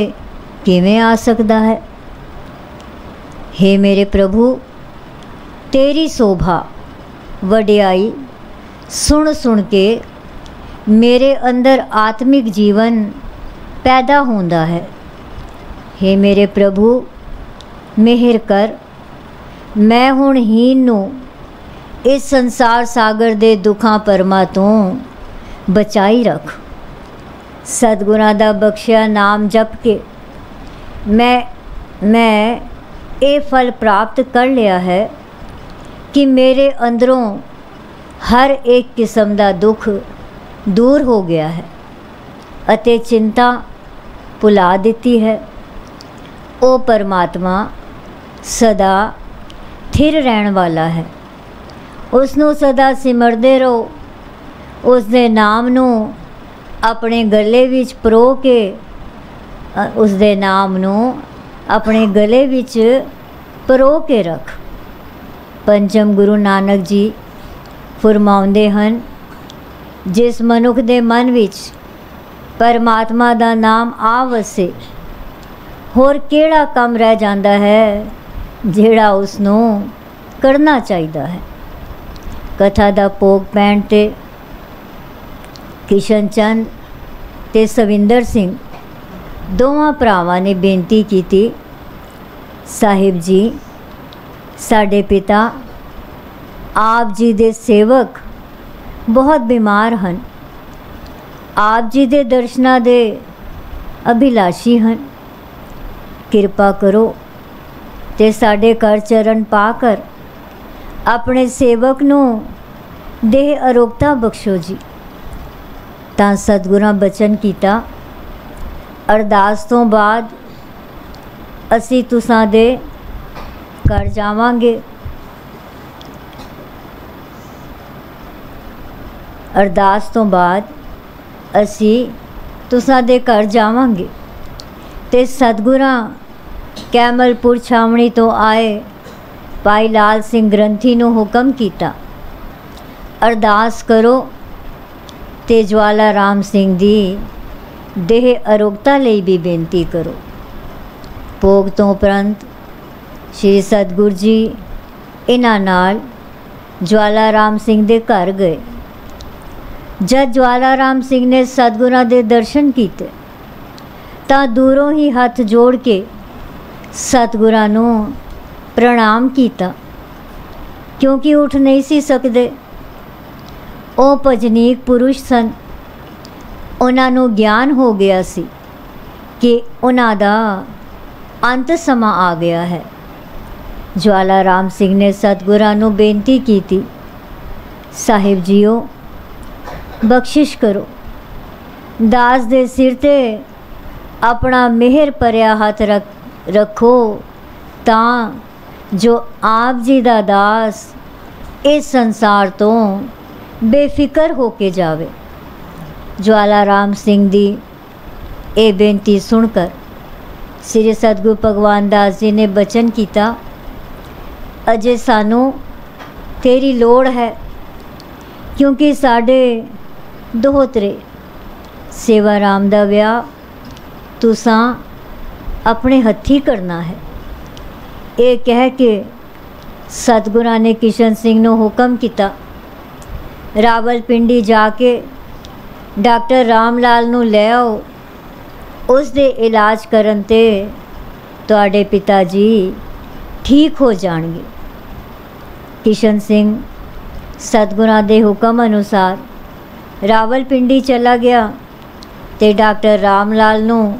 किवें आ सकदा है। हे मेरे प्रभु, तेरी शोभा वडियाई सुन सुन के मेरे अंदर आत्मिक जीवन पैदा होंदा है। हे मेरे प्रभु, मेहर कर, मैं हुण हीन नूं इस संसार सागर दे दुखां परमा तो बचाई रख। सतगुरां दा बख्शिया नाम जप के मैं ये फल प्राप्त कर लिया है कि मेरे अंदरों हर एक किस्म का दुख दूर हो गया है अते चिंता भुला दिती है। ओ परमात्मा सदा स्थिर रहन वाला है, उसनों सदा सिमरदे रहो। उसदे नाम नूं अपने गले विच परो के, उसदे नाम नूं अपने गले विच परो के रख। पंचम गुरु नानक जी फरमाउंदे हन, जिस मनुख दे मन विच परमात्मा दा नाम आ वसे, होर केड़ा काम रह जांदा है जिहड़ा उसनूं करना चाहिदा है। कथा दा भोग पैण ते किशन चंद ते सविंदर सिंह ਦੋਵਾਂ ਭਰਾਵਾਂ ਨੇ ਬੇਨਤੀ ਕੀਤੀ, ਸਾਹਿਬ ਜੀ, ਸਾਡੇ ਪਿਤਾ ਆਪ ਜੀ ਦੇ ਸੇਵਕ ਬਹੁਤ ਬਿਮਾਰ ਹਨ, ਆਪ ਜੀ ਦੇ ਦਰਸ਼ਨਾਂ ਦੇ ਅਭਿਲਾਸ਼ੀ ਹਨ। ਕਿਰਪਾ ਕਰੋ ਤੇ ਸਾਡੇ ਘਰ ਚਰਨ ਪਾ ਕਰ ਆਪਣੇ ਸੇਵਕ ਨੂੰ ਦੇਹ ਅਰੋਗਤਾ ਬਖਸ਼ੋ ਜੀ। ਤਾਂ ਸਤਿਗੁਰਾਂ ਬਚਨ ਕੀਤਾ, ਅਰਦਾਸ ਤੋਂ ਬਾਅਦ ਅਸੀਂ ਤੁਸਾਂ ਦੇ ਘਰ ਜਾਵਾਂਗੇ। ਅਰਦਾਸ ਤੋਂ ਬਾਅਦ ਅਸੀਂ ਤੁਸਾਂ ਦੇ ਘਰ ਜਾਵਾਂਗੇ। ਤੇ ਸਤਿਗੁਰਾਂ ਕੈਮਲਪੁਰ ਛਾਵਣੀ ਤੋਂ ਆਏ ਭਾਈ ਲਾਲ ਸਿੰਘ ਗ੍ਰੰਥੀ ਨੂੰ ਹੁਕਮ ਕੀਤਾ, ਅਰਦਾਸ ਕਰੋ ਤੇ ਜਵਾਲਾ ਰਾਮ ਸਿੰਘ ਦੀ ਦੇਹ ਅਰੋਗਤਾ ਲਈ ਵੀ ਬੇਨਤੀ ਕਰੋ। ਭੋਗ ਤੋਂ ਉਪਰੰਤ ਸ਼੍ਰੀ ਸਤਿਗੁਰ ਜੀ ਇਹਨਾਂ ਨਾਲ ਜਵਾਲਾ ਰਾਮ ਸਿੰਘ ਦੇ ਘਰ ਗਏ। ਜਦ ਜਵਾਲਾ ਰਾਮ ਸਿੰਘ ਨੇ ਸਤਿਗੁਰਾਂ ਦੇ ਦਰਸ਼ਨ ਕੀਤੇ ਤਾਂ ਦੂਰੋਂ ਹੀ ਹੱਥ ਜੋੜ ਕੇ ਸਤਿਗੁਰਾਂ ਨੂੰ ਪ੍ਰਣਾਮ ਕੀਤਾ, ਕਿਉਂਕਿ ਉੱਠ ਨਹੀਂ ਸੀ ਸਕਦੇ। ਉਹ ਭਜਨੀਕ ਪੁਰਸ਼ ਸਨ, ਉਹਨਾਂ ਨੂੰ ਗਿਆਨ ਹੋ ਗਿਆ ਸੀ ਕਿ ਉਹਨਾਂ ਦਾ ਅੰਤ ਸਮਾਂ ਆ ਗਿਆ ਹੈ। ਜਵਾਲਾ ਰਾਮ ਸਿੰਘ ਨੇ ਸਤਿਗੁਰਾਂ ਨੂੰ ਬੇਨਤੀ ਕੀਤੀ, ਸਾਹਿਬ ਜੀਓ, ਬਖਸ਼ਿਸ਼ ਕਰੋ, ਦਾਸ ਦੇ ਸਿਰ 'ਤੇ ਆਪਣਾ ਮਿਹਰ ਭਰਿਆ ਹੱਥ ਰੱਖੋ ਤਾਂ ਜੋ ਆਪ ਜੀ ਦਾ ਦਾਸ ਇਸ ਸੰਸਾਰ ਤੋਂ ਬੇਫਿਕਰ ਹੋ ਕੇ ਜਾਵੇ। ਜਵਾਲਾ ਰਾਮ ਸਿੰਘ ਦੀ ਇਹ ਬੇਨਤੀ ਸੁਣ ਕਰ ਸ੍ਰੀ ਸਤਿਗੁਰੂ ਭਗਵਾਨ ਦਾਸ ਜੀ ਨੇ ਬਚਨ ਕੀਤਾ, ਅਜੇ ਸਾਨੂੰ ਤੇਰੀ ਲੋੜ ਹੈ, ਕਿਉਂਕਿ ਸਾਡੇ ਦੋਹਤਰੇ ਸੇਵਾ ਰਾਮ ਦਾ ਵਿਆਹ ਤੁਸਾਂ ਆਪਣੇ ਹੱਥੀਂ ਕਰਨਾ ਹੈ। ਇਹ ਕਹਿ ਕੇ ਸਤਿਗੁਰਾਂ ਨੇ ਕਿਸ਼ਨ ਸਿੰਘ ਨੂੰ ਹੁਕਮ ਕੀਤਾ, ਰਾਵਲਪਿੰਡੀ ਜਾ ਕੇ ਡਾਕਟਰ ਰਾਮ ਲਾਲ ਨੂੰ ਲੈ ਆਓ, ਉਸ ਦੇ ਇਲਾਜ ਕਰਨ 'ਤੇ ਤੁਹਾਡੇ ਪਿਤਾ ਜੀ ਠੀਕ ਹੋ ਜਾਣਗੇ। ਕਿਸ਼ਨ ਸਿੰਘ ਸਤਿਗੁਰਾਂ ਦੇ ਹੁਕਮ ਅਨੁਸਾਰ ਰਾਵਲਪਿੰਡੀ ਚਲਾ ਗਿਆ ਤੇ ਡਾਕਟਰ ਰਾਮ ਲਾਲ ਨੂੰ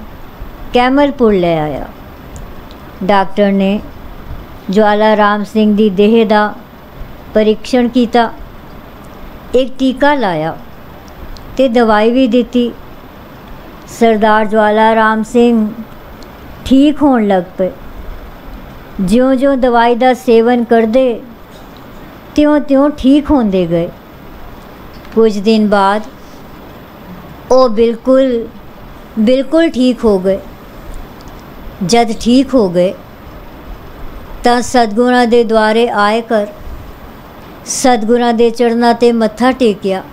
ਕੈਮਲਪੁਰ ਲੈ ਆਇਆ। ਡਾਕਟਰ ਨੇ ਜਵਾਲਾ ਰਾਮ ਸਿੰਘ ਦੀ ਦੇਹ ਦਾ ਪਰੀਖਣ ਕੀਤਾ, ਇੱਕ ਟੀਕਾ ਲਾਇਆ ਤੇ ਦਵਾਈ ਵੀ ਦਿੱਤੀ। ਸਰਦਾਰ ਜਵਾਲਾ ਰਾਮ ਸਿੰਘ ਠੀਕ ਹੋਣ ਲੱਗ ਪਏ। ਜਿਉਂ-ਜਿਉਂ ਦਵਾਈ ਦਾ ਸੇਵਨ ਕਰਦੇ ਤਿਉਂ-ਤਿਉਂ ਠੀਕ ਹੁੰਦੇ ਗਏ। ਕੁਝ ਦਿਨ ਬਾਅਦ ਉਹ ਬਿਲਕੁਲ ਠੀਕ ਹੋ ਗਏ। ਜਦ ਠੀਕ ਹੋ ਗਏ ਤਾਂ ਸਤਿਗੁਰਾਂ ਦੇ ਦੁਆਰੇ ਆਏ ਕਰ ਸਤਿਗੁਰਾਂ ਦੇ ਚਰਨਾਂ 'ਤੇ ਮੱਥਾ ਟੇਕਿਆ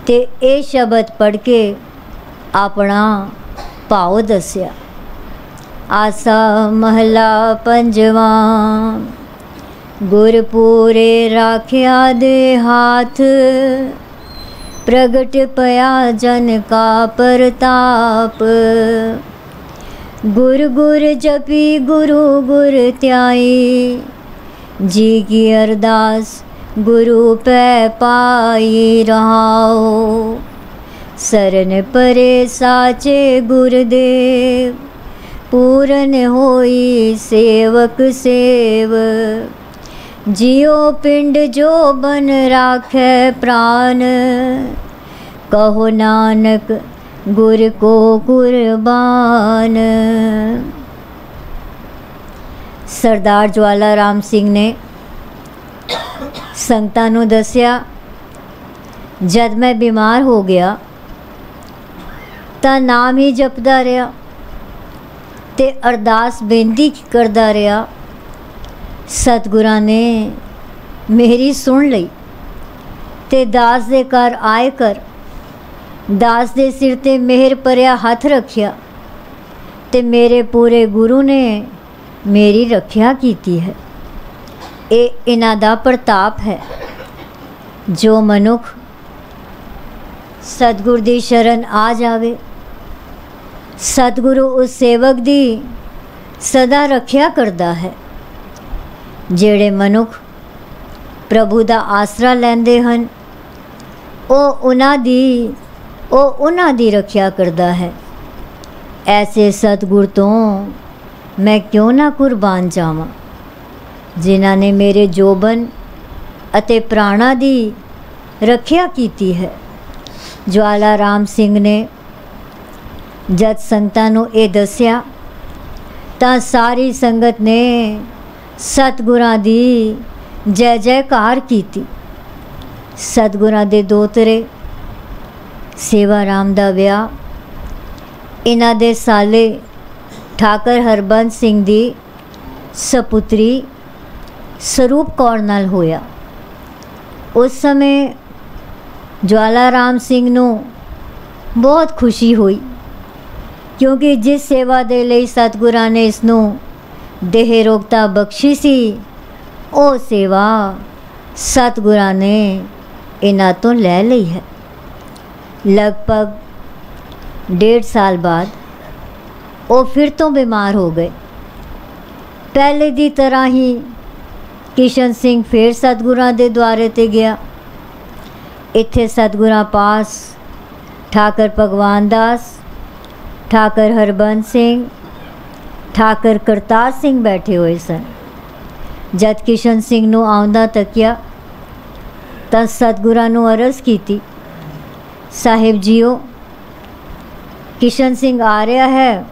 ਤੇ ਇਹ ਸ਼ਬਦ ਪੜ੍ਹ ਕੇ ਆਪਣਾ ਭਾਵ ਦੱਸਿਆ। ਆਸਾ ਮਹਲਾ ਪੰਜਵਾਂ, ਗੁਰਪੂਰੇ ਰਾਖਿਆ ਦੇ ਹਾਥ, ਪ੍ਰਗਟ ਪਿਆ ਜਨ ਕਾ ਪ੍ਰਤਾਪ। ਗੁਰ ਗੁਰ ਜਪੀ ਗੁਰੂ ਗੁਰ ਧਿਆਈ, ਜੀ ਕੀ ਅਰਦਾਸ ਗੁਰੂ ਪੈ ਪਾਈ ਰਹਾਓ। ਸਰਨ ਪਰੇ ਸਾਚੇ ਗੁਰਦੇਵ, ਪੂਰਨ ਹੋਈ ਸੇਵਕ ਸੇਵ। जियो पिंड जो बन राखे प्राण, कहो नानक गुर को कुर्बान। सरदार ज्वाला राम सिंह ने संगतां नूं दस्या, जद मैं बीमार हो गया तां नाम ही जपदा रहा ते अरदास बेनती करदा रहा। सतगुरां ने मेरी सुन लई ते दास दे घर आए कर दास दे सिर ते मेहर भरिया हथ रखिया ते मेरे पूरे गुरु ने मेरी रखिया कीती है। ये इन्हां दा प्रताप है। जो मनुख सतगुर दी शरण आ जावे सतगुरु उस सेवक दी सदा रखिया करता है। जेड़े मनुख प्रभु दा आसरा लैंदे हन ਉਹ ਉਹਨਾਂ ਦੀ ਰੱਖਿਆ ਕਰਦਾ ਹੈ। ਐਸੇ ਸਤਿਗੁਰ ਤੋਂ ਮੈਂ ਕਿਉਂ ਨਾ ਕੁਰਬਾਨ ਜਾਵਾਂ, ਜਿਨ੍ਹਾਂ ਨੇ ਮੇਰੇ ਜੋਬਨ ਅਤੇ ਪ੍ਰਾਣਾ ਦੀ ਰੱਖਿਆ ਕੀਤੀ ਹੈ। ਜਵਾਲਾ ਰਾਮ ਸਿੰਘ ਨੇ ਜਦ ਸੰਗਤਾਂ ਨੂੰ ਇਹ ਦੱਸਿਆ ਤਾਂ ਸਾਰੀ ਸੰਗਤ ਨੇ ਸਤਿਗੁਰਾਂ ਦੀ ਜੈ ਜੈਕਾਰ ਕੀਤੀ। ਸਤਿਗੁਰਾਂ ਦੇ ਦੋਤਰੇ ਸੇਵਾ ਰਾਮ ਦਾ ਵਿਆਹ ਇਹਨਾਂ ਦੇ ਸਾਲੇ ਠਾਕਰ ਹਰਬੰਸ ਸਿੰਘ ਦੀ ਸਪੁੱਤਰੀ ਸਰੂਪ ਕੌਰ ਨਾਲ ਹੋਇਆ। ਉਸ ਸਮੇਂ ਜਵਾਲਾ ਰਾਮ ਸਿੰਘ ਨੂੰ ਬਹੁਤ ਖੁਸ਼ੀ ਹੋਈ, ਕਿਉਂਕਿ ਜਿਸ ਸੇਵਾ ਦੇ ਲਈ ਸਤਿਗੁਰਾਂ ਨੇ ਇਸ ਨੂੰ ਦੇਹ ਰੋਗਤਾ ਬਖਸ਼ੀ ਸੀ, ਉਹ ਸੇਵਾ ਸਤਿਗੁਰਾਂ ਨੇ ਇਹਨਾਂ ਤੋਂ ਲੈ ਲਈ ਹੈ। ਲਗਭਗ 1.5 ਸਾਲ ਬਾਅਦ ਉਹ ਫਿਰ ਤੋਂ ਬਿਮਾਰ ਹੋ ਗਏ। ਪਹਿਲੇ ਦੀ ਤਰ੍ਹਾਂ ਹੀ ਕਿਸ਼ਨ ਸਿੰਘ ਫਿਰ ਸਤਿਗੁਰਾਂ ਦੇ ਦੁਆਰੇ 'ਤੇ ਗਿਆ। ਇੱਥੇ ਸਤਿਗੁਰਾਂ ਪਾਸ ਠਾਕਰ ਭਗਵਾਨ ਦਾਸ, ਠਾਕਰ ਹਰਬੰਸ ਸਿੰਘ, ਠਾਕਰ ਕਰਤਾਰ ਸਿੰਘ ਬੈਠੇ ਹੋਏ ਸਨ। ਜਦ ਕਿਸ਼ਨ ਸਿੰਘ ਨੂੰ ਆਉਂਦਾ ਤੱਕਿਆ ਤਾਂ ਸਤਿਗੁਰਾਂ ਨੂੰ ਅਰਜ਼ ਕੀਤੀ, ਸਾਹਿਬ ਜੀਓ, ਕਿਸ਼ਨ ਸਿੰਘ ਆ ਰਿਹਾ ਹੈ,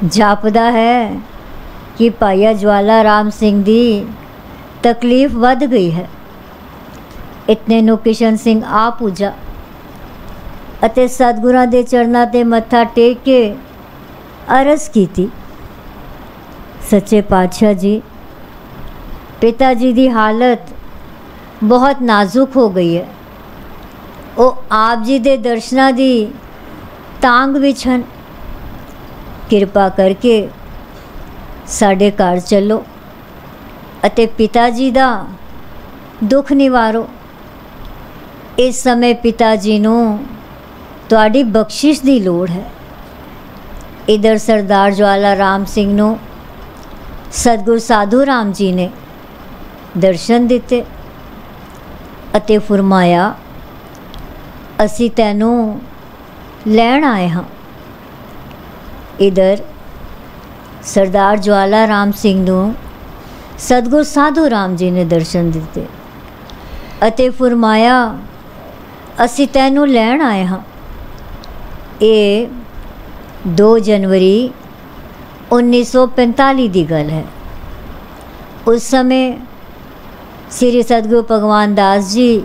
ਜਾਪਦਾ ਹੈ ਕਿ ਭਾਈਆ ਜਵਾਲਾ ਰਾਮ ਸਿੰਘ ਦੀ ਤਕਲੀਫ ਵੱਧ ਗਈ ਹੈ। ਇਤਨੇ ਨੂੰ ਕਿਸ਼ਨ ਸਿੰਘ ਆ ਪੁੱਜਾ ਅਤੇ ਸਤਿਗੁਰਾਂ ਦੇ ਚਰਨਾਂ 'ਤੇ ਮੱਥਾ ਟੇਕ ਕੇ ਅਰਜ਼ ਕੀਤੀ, ਸੱਚੇ ਪਾਤਸ਼ਾਹ ਜੀ, ਪਿਤਾ ਜੀ ਦੀ ਹਾਲਤ ਬਹੁਤ ਨਾਜ਼ੁਕ ਹੋ ਗਈ ਹੈ। ਉਹ ਆਪ ਜੀ ਦੇ ਦਰਸ਼ਨਾਂ ਦੀ ਤਾਂਘ ਵਿੱਚ ਹਨ। ਕਿਰਪਾ ਕਰਕੇ ਸਾਡੇ ਘਰ ਚੱਲੋ ਅਤੇ ਪਿਤਾ ਜੀ ਦਾ ਦੁੱਖ ਨਿਵਾਰੋ। ਇਸ ਸਮੇਂ ਪਿਤਾ ਜੀ ਨੂੰ ਤੁਹਾਡੀ ਬਖਸ਼ਿਸ਼ ਦੀ ਲੋੜ ਹੈ। ਇਧਰ ਸਰਦਾਰ ਜਵਾਲਾ ਰਾਮ ਸਿੰਘ ਨੂੰ ਸਤਿਗੁਰ ਸਾਧੂ ਰਾਮ ਜੀ ਨੇ ਦਰਸ਼ਨ ਦਿੱਤੇ ਅਤੇ ਫਰਮਾਇਆ, ਅਸੀਂ ਤੈਨੂੰ ਲੈਣ ਆਏ ਹਾਂ। ਇਧਰ ਸਰਦਾਰ ਜਵਾਲਾ ਰਾਮ ਸਿੰਘ ਨੂੰ ਸਤਿਗੁਰ ਸਾਧੂ ਰਾਮ ਜੀ ਨੇ ਦਰਸ਼ਨ ਦਿੱਤੇ ਅਤੇ ਫਰਮਾਇਆ, ਅਸੀਂ ਤੈਨੂੰ ਲੈਣ ਆਏ ਹਾਂ। ਇਹ 2 ਜਨਵਰੀ 1945 ਦੀ ਗੱਲ ਹੈ। ਉਸ ਸਮੇਂ ਸ੍ਰੀ ਸਤਿਗੁਰੂ ਭਗਵਾਨ ਦਾਸ ਜੀ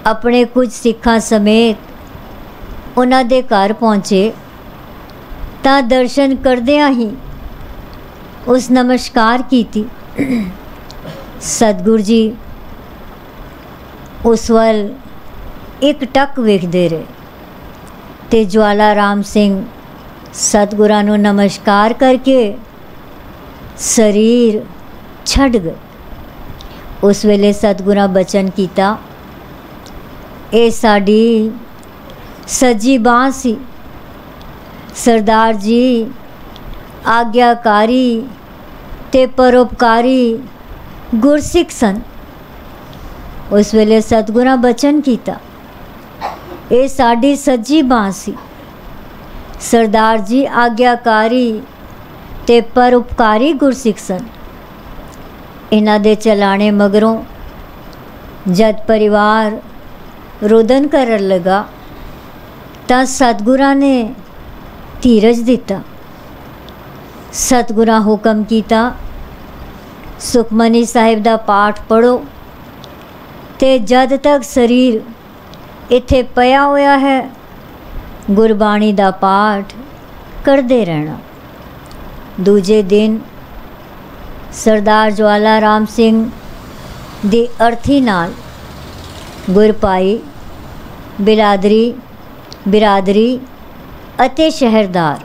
ਆਪਣੇ ਕੁਝ ਸਿੱਖਾਂ ਸਮੇਤ ਉਹਨਾਂ ਦੇ ਘਰ ਪਹੁੰਚੇ ਤਾਂ ਦਰਸ਼ਨ ਕਰਦਿਆਂ ਹੀ ਉਸ ਨਮਸਕਾਰ ਕੀਤੀ। ਸਤਿਗੁਰ ਜੀ ਉਸ ਵੱਲ ਇੱਕ ਟੱਕ ਵੇਖਦੇ ਰਹੇ ਤੇ ਜਵਾਲਾ ਰਾਮ ਸਿੰਘ ਸਤਿਗੁਰਾਂ ਨੂੰ ਨਮਸਕਾਰ ਕਰਕੇ ਸਰੀਰ ਛੱਡ ਗਏ। ਉਸ ਵੇਲੇ ਸਤਿਗੁਰਾਂ ਬਚਨ ਕੀਤਾ, ਇਹ ਸਾਡੀ ਸੱਜੀ ਬਾਂਹ ਸੀ। ਸਰਦਾਰ ਜੀ ਆਗਿਆਕਾਰੀ ਤੇ ਪਰਉਪਕਾਰੀ ਗੁਰਸਿੱਖ ਸਨ। ਉਸ ਵੇਲੇ ਸਤਿਗੁਰਾਂ ਬਚਨ ਕੀਤਾ, ਇਹ ਸਾਡੀ ਸੱਜੀ ਬਾਂਹ ਸੀ। ਸਰਦਾਰ ਜੀ ਆਗਿਆਕਾਰੀ ਤੇ ਪਰਉਪਕਾਰੀ ਗੁਰਸਿੱਖ ਸਨ। ਇਹਨਾਂ ਦੇ ਚਲਾਣੇ ਮਗਰੋਂ ਜਦ ਪਰਿਵਾਰ ਰੋਦਨ ਕਰਨ ਲਗਾ ਤਾਂ ਸਤਿਗੁਰਾਂ ਨੇ ਧੀਰਜ ਦਿੱਤਾ। ਸਤਿਗੁਰਾਂ ਹੁਕਮ ਕੀਤਾ, ਸੁਖਮਨੀ ਸਾਹਿਬ ਦਾ ਪਾਠ ਪੜ੍ਹੋ ਤੇ ਜਦ ਤੱਕ ਸਰੀਰ ਇੱਥੇ ਪਿਆ ਹੋਇਆ ਹੈ ਗੁਰਬਾਣੀ ਦਾ ਪਾਠ ਕਰਦੇ ਰਹਿਣਾ। ਦੂਜੇ ਦਿਨ ਸਰਦਾਰ ਜਵਾਲਾ ਰਾਮ ਸਿੰਘ ਦੀ ਅਰਥੀ ਨਾਲ ਗੁਰਪਾਈ, ਬਿਰਾਦਰੀ ਅਤੇ ਸ਼ਹਿਰਦਾਰ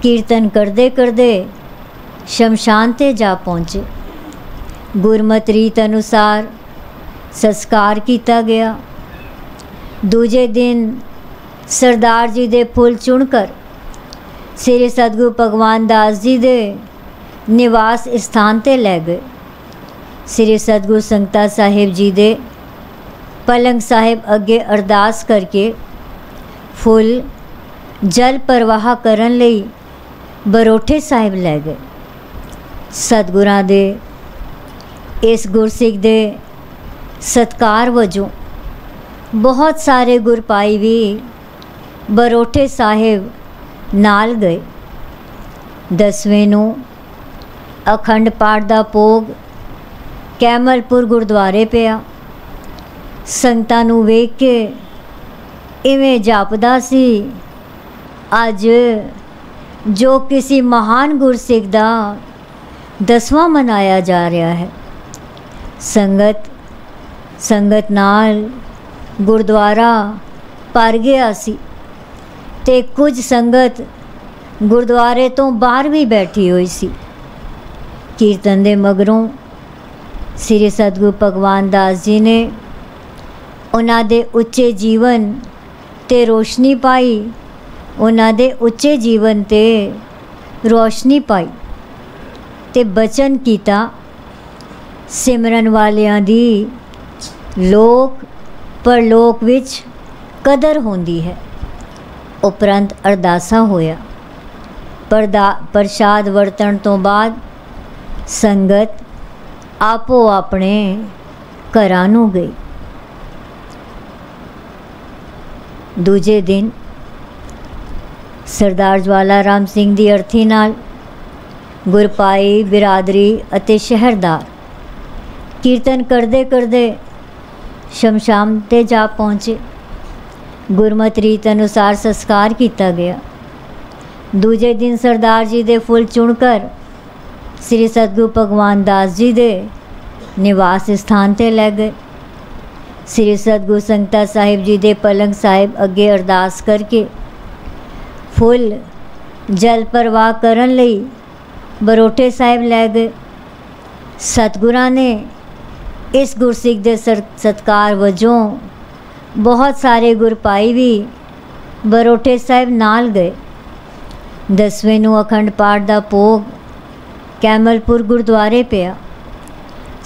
ਕੀਰਤਨ ਕਰਦੇ ਕਰਦੇ ਸ਼ਮਸ਼ਾਨ 'ਤੇ ਜਾ ਪਹੁੰਚੇ। ਗੁਰਮਤਿ ਰੀਤ ਅਨੁਸਾਰ ਸੰਸਕਾਰ ਕੀਤਾ ਗਿਆ। ਦੂਜੇ ਦਿਨ ਸਰਦਾਰ ਜੀ ਦੇ ਫੁੱਲ ਚੁਣ ਕਰ श्री सतगुरु भगवान दास जी दे निवास स्थान ते लै गए। श्री सतगुरु संगता साहिब जी दे पलंग साहिब अगे अरदास करके फुल जल प्रवाह करन लई बरोठे साहिब लै गए। सतगुरां दे इस गुरसिख दे सत्कार वजों बहुत सारे गुरपाई भी बरोठे साहिब नाल गए। 10वें नूं अखंड पाठ दा भोग कैमलपुर गुरुद्वारे पिया। संगतां नूं वेख के इवें जापदा सी अज जो किसी महान गुरसिख दा 10वां मनाया जा रहा है। संगत नाल गुरुद्वारा भर गया सी ते कुछ संगत गुरुद्वारे तो बाहर भी बैठी हुई सी। कीर्तन दे मगरों श्री सतगुरु भगवान दास जी ने उन्हां दे उच्चे जीवन ते रोशनी पाई, उन्हां दे उच्चे जीवन ते रोशनी पाई ते बचन कीता सिमरन वालियां दी लोक परलोक विच कदर होंदी है। उपरंत अरदासा होया। प्रसाद वरतन तो बाद संगत आपो अपने घरां नूं गई। दूजे दिन सरदार ज्वाला राम सिंह दी अर्थी नाल गुरपाई बिरादरी अते शहरदार कीर्तन करदे करदे शमशान ते जा पहुँचे। गुरमत रीत अनुसार संस्कार किया गया। दूजे दिन सरदार जी दे फुल चुनकर श्री सतगुरु भगवान दास जी दे निवास स्थान ते लै गए। श्री सतगुरु संगता साहिब जी दे पलंग साहिब अगे अरदास करके फुल जल प्रवाह करन लई बरोठे साहिब लै गए। सतगुरां ने इस गुरसिख दे सत्कार वजों बहुत सारे गुरपाई भी बरोठे साहिब नाल गए। 10वें नूं अखंड पाठ दा भोग कैमलपुर गुरुद्वारे पिया।